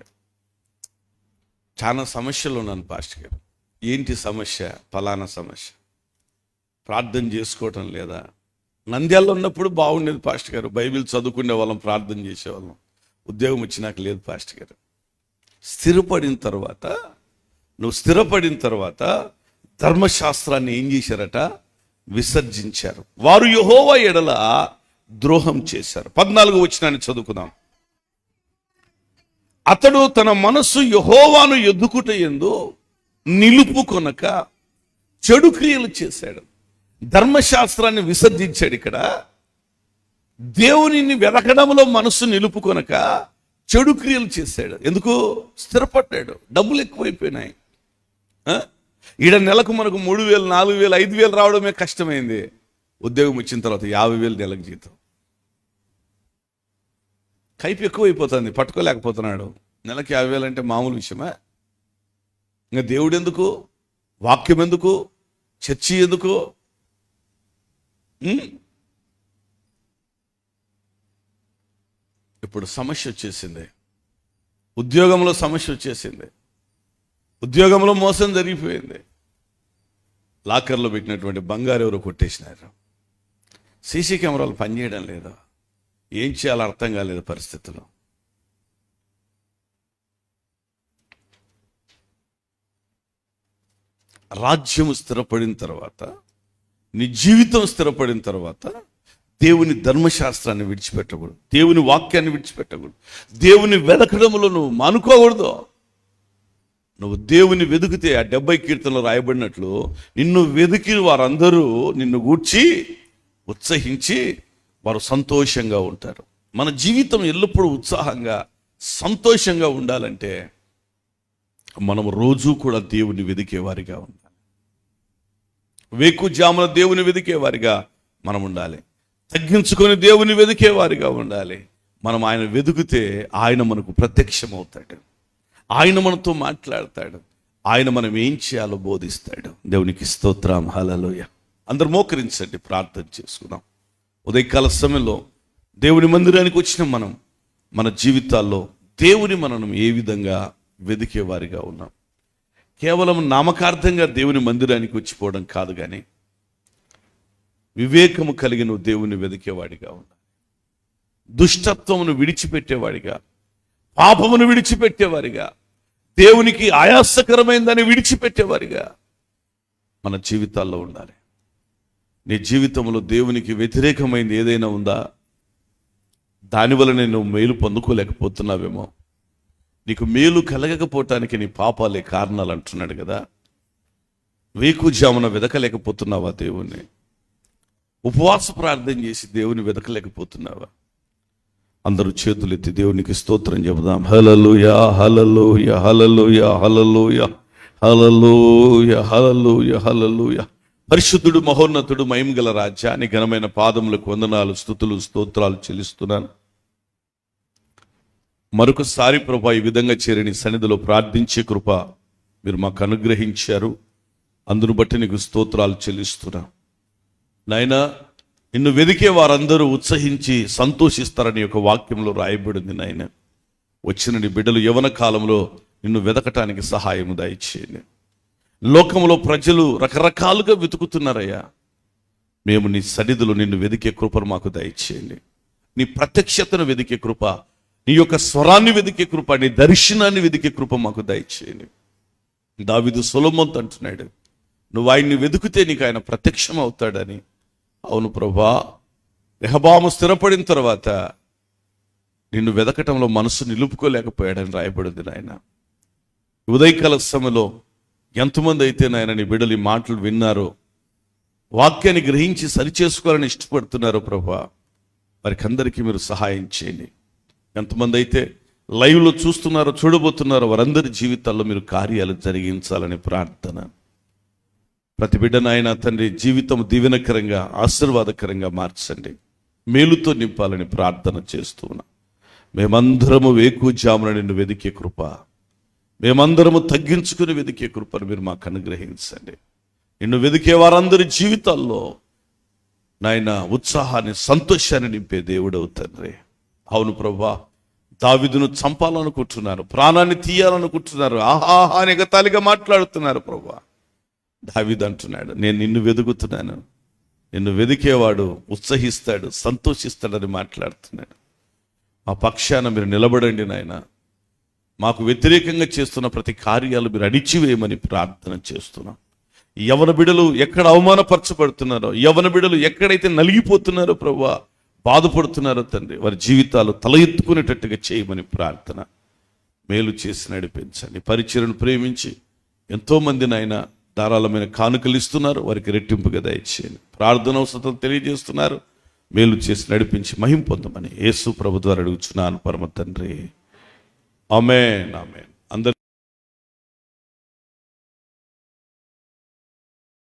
చాలా సమస్యలు ఉన్నాను పాస్టర్ గారు. ఏంటి సమస్య? ఫలానా సమస్య. ప్రార్థన చేసుకోవటం లేదా? నంద్యాలలో ఉన్నప్పుడు బాగుండేది పాస్టర్ గారు, బైబిల్ చదువుకునే వాళ్ళం, ప్రార్థన చేసేవాళ్ళం. ఉద్యోగం వచ్చినాక లేదు పాస్టర్ గారు. నువ్వు స్థిరపడిన తర్వాత ధర్మశాస్త్రాన్ని ఏం చేశారట? విసర్జించారు. వారు యెహోవా ఎడల ద్రోహం చేశారు. 14వ వచనాన్ని చదువుకుందాం. అతడు తన మనస్సు యెహోవాను ఎదుకుట యందు నిలుపుకొనక చెడు క్రియలు చేశాడు. ధర్మశాస్త్రాన్ని విసర్జించాడు. ఇక్కడ దేవునిని వెతకడంలో మనస్సు నిలుపుకొనక చెడు క్రియలు చేశాడు. ఎందుకు? స్థిరపడ్డాడు. డబ్బులు ఎక్కువైపోయినాయి. ఈడ నెలకు మనకు 3,000, 4,000, 5,000 రావడమే కష్టమైంది. ఉద్యోగం వచ్చిన తర్వాత 50,000 నెలకు జీతం. కైపు ఎక్కువైపోతుంది, పట్టుకోలేకపోతున్నాడు. నెలకి 50,000 అంటే మామూలు విషయమా? ఇంకా దేవుడు ఎందుకు? వాక్యం ఎందుకు? చర్చి ఎందుకు? ఇప్పుడు సమస్య వచ్చేసింది. ఉద్యోగంలో సమస్య వచ్చేసింది. ఉద్యోగంలో మోసం జరిగిపోయింది. లాకర్లో పెట్టినటువంటి బంగారు ఎవరో కొట్టేసినారు. సీసీ కెమెరాలు పనిచేయడం లేదు. ఏం చేయాలో అర్థం కాలేదు పరిస్థితుల్లో. రాజ్యము స్థిరపడిన తర్వాత, నీ జీవితం స్థిరపడిన తర్వాత దేవుని ధర్మశాస్త్రాన్ని విడిచిపెట్టకూడదు, దేవుని వాక్యాన్ని విడిచిపెట్టకూడదు, దేవుని వెదకడంలో నువ్వు మానుకోకూడదు. నువ్వు దేవుని వెదికితే ఆ 70 కీర్తనలు రాయబడినట్లు నిన్ను వెదికిన వారందరూ నిన్ను గూర్చి ఉత్సహించి వారు సంతోషంగా ఉంటారు. మన జీవితం ఎల్లప్పుడూ ఉత్సాహంగా సంతోషంగా ఉండాలంటే మనం రోజు కూడా దేవుని వెదికేవారిగా ఉండాలి. వేకుజామున దేవుని వెదికేవారిగా మనం ఉండాలి. తగ్గించుకొని దేవుని వెదికేవారిగా ఉండాలి. మనం ఆయన వెదికితే ఆయన మనకు ప్రత్యక్షమవుతాడు, ఆయన మనతో మాట్లాడతాడు, ఆయన మనం ఏం చేయాలో బోధిస్తాడు. దేవునికి స్తోత్రం, హల్లెలూయా. అందరు మోకరించండి, ప్రార్థన చేసుకుందాం. ఉదయకాల సమయంలో దేవుని మందిరానికి వచ్చిన మనం మన జీవితాల్లో దేవుని మనం ఏ విధంగా వెదికేవారిగా ఉన్నాం. కేవలం నామకార్థంగా దేవుని మందిరానికి వచ్చిపోవడం కాదు, కానీ వివేకము కలిగిన దేవుని వెదికేవాడిగా ఉండాలి. దుష్టత్వమును విడిచిపెట్టేవాడిగా, పాపమును విడిచిపెట్టేవారిగా, దేవునికి ఆయాసకరమైందని విడిచిపెట్టేవారిగా మన జీవితాల్లో ఉండాలి. నీ జీవితంలో దేవునికి వ్యతిరేకమైంది ఏదైనా ఉందా? దానివల్ల నువ్వు మేలు పొందుకోలేకపోతున్నావేమో. నీకు మేలు కలగకపోవటానికి నీ పాపాలే కారణాలు అంటున్నాడు కదా. వేకుజామున వెదకలేకపోతున్నావా దేవుణ్ణి? ఉపవాస ప్రార్థన చేసి దేవుని వెదకలేకపోతున్నావా? అందరూ చేతులెత్తి దేవునికి స్తోత్రం చెబుదాం. హల్లెలూయా, హల్లెలూయా, హల్లెలూయా, హల్లెలూయా, హల్లెలూయా, హల్లెలూయా, హల్లెలూయా. పరిశుద్ధుడు, మహోన్నతుడు, మహిమగల రాజా, నీ ఘనమైన పాదములకు వందనాలు, స్తుతులు, స్తోత్రాలు చెల్లిస్తున్నాను. మరొకసారి ప్రభా, ఈ విధంగా చేరి నీ సన్నిధిలో ప్రార్థించే కృప మీరు మాకు అనుగ్రహించారు. అందును బట్టి నీకు స్తోత్రాలు చెల్లిస్తున్నాను. నాయనా, నిన్ను వెదికే వారందరూ ఉత్సహించి సంతోషిస్తారని ఒక వాక్యంలో రాయబడింది. నాయన, వచ్చిన నీ బిడ్డలు యవ్వన కాలంలో నిన్ను వెదకటానికి సహాయము దయచేయండి. లోకంలో ప్రజలు రకరకాలుగా వెతుకుతున్నారయ్యా. మేము నీ సన్నిధిలో నిన్ను వెదికే కృపను మాకు దయచేయండి. నీ ప్రత్యక్షతను వెదికే కృప, నీ యొక్క స్వరాన్ని వెదికే కృప, నీ దర్శనాన్ని వెదికే కృప మాకు దయచేయండి. దావీదు సొలొమోనుతో అంటున్నాడు, నువ్వు ఆయన్ని వెతుకుతే నీకు ఆయన ప్రత్యక్షం అవుతాడని. అవును ప్రభా, రెహబాము స్థిరపడిన తర్వాత నిన్ను వెదకటంలో మనసు నిలుపుకోలేకపోయాడని రాయబడింది. నాయన, ఉదయకాల సమయంలో ఎంతమంది అయితే నాయన నీ బిడ్డలు ఈ మాటలు విన్నారో, వాక్యాన్ని గ్రహించి సరిచేసుకోవాలని ఇష్టపడుతున్నారో ప్రభా, వారికి అందరికీ మీరు సహాయం చేయండి. ఎంతమంది అయితే లైవ్లో చూస్తున్నారో, చూడబోతున్నారో, వారందరి జీవితాల్లో మీరు కార్యాలు జరిగించాలని ప్రార్థన. ప్రతి బిడ్డ నాయన తండ్రి జీవితం దీవెనకరంగా, ఆశీర్వాదకరంగా మార్చండి, మేలుతో నింపాలని ప్రార్థన చేస్తున్నా. మేమందరము వేకుజామున నిన్ను వెదికే కృప, మేమందరము తగ్గించుకుని వెదికే కృపను మీరు మాకు అనుగ్రహించండి. నిన్ను వెదికే వారందరి జీవితాల్లో నాయన ఉత్సాహాన్ని, సంతోషాన్ని నింపే దేవుడవు తండ్రి. అవును ప్రభా, దావీదును చంపాలనుకుంటున్నారు, ప్రాణాన్ని తీయాలనుకుంటున్నారు, ఆహాహా అని ఎగతాళిగా మాట్లాడుతున్నారు ప్రభా. దావీదు అంటున్నాడు, నేను నిన్ను వెదుకుతున్నాను, నిన్ను వెదికేవాడు ఉత్సహిస్తాడు, సంతోషిస్తాడని మాట్లాడుతున్నాడు. మా పక్షాన మీరు నిలబడండి నాయన. మాకు వ్యతిరేకంగా చేస్తున్న ప్రతి కార్యాలు మీరు అణిచివేయమని ప్రార్థన చేస్తున్నాం. యవ్వన బిడ్డలు ఎక్కడ అవమానపరచబడుతున్నారో, యవ్వన బిడ్డలు ఎక్కడైతే నలిగిపోతున్నారో ప్రభువా, బాధపడుతున్నారో తండ్రి, వారి జీవితాలు తల ఎత్తుకునేటట్టుగా చేయమని ప్రార్థన. మేలు చేసి నడిపించండి. పరిచర్యను ప్రేమించి ఎంతోమంది నాయన ధారాళమైన కానుకలు ఇస్తున్నారు, వారికి రెట్టింపుగా దయచేయండి. ప్రార్థన అవసరం తెలియజేస్తున్నారు, మేలు చేసి నడిపించి మహిమ పొందమని యేసు ప్రభు ద్వారా అడుగుచున్నాను పరమ తండ్రి. ఆమేన్, ఆమేన్. అందరి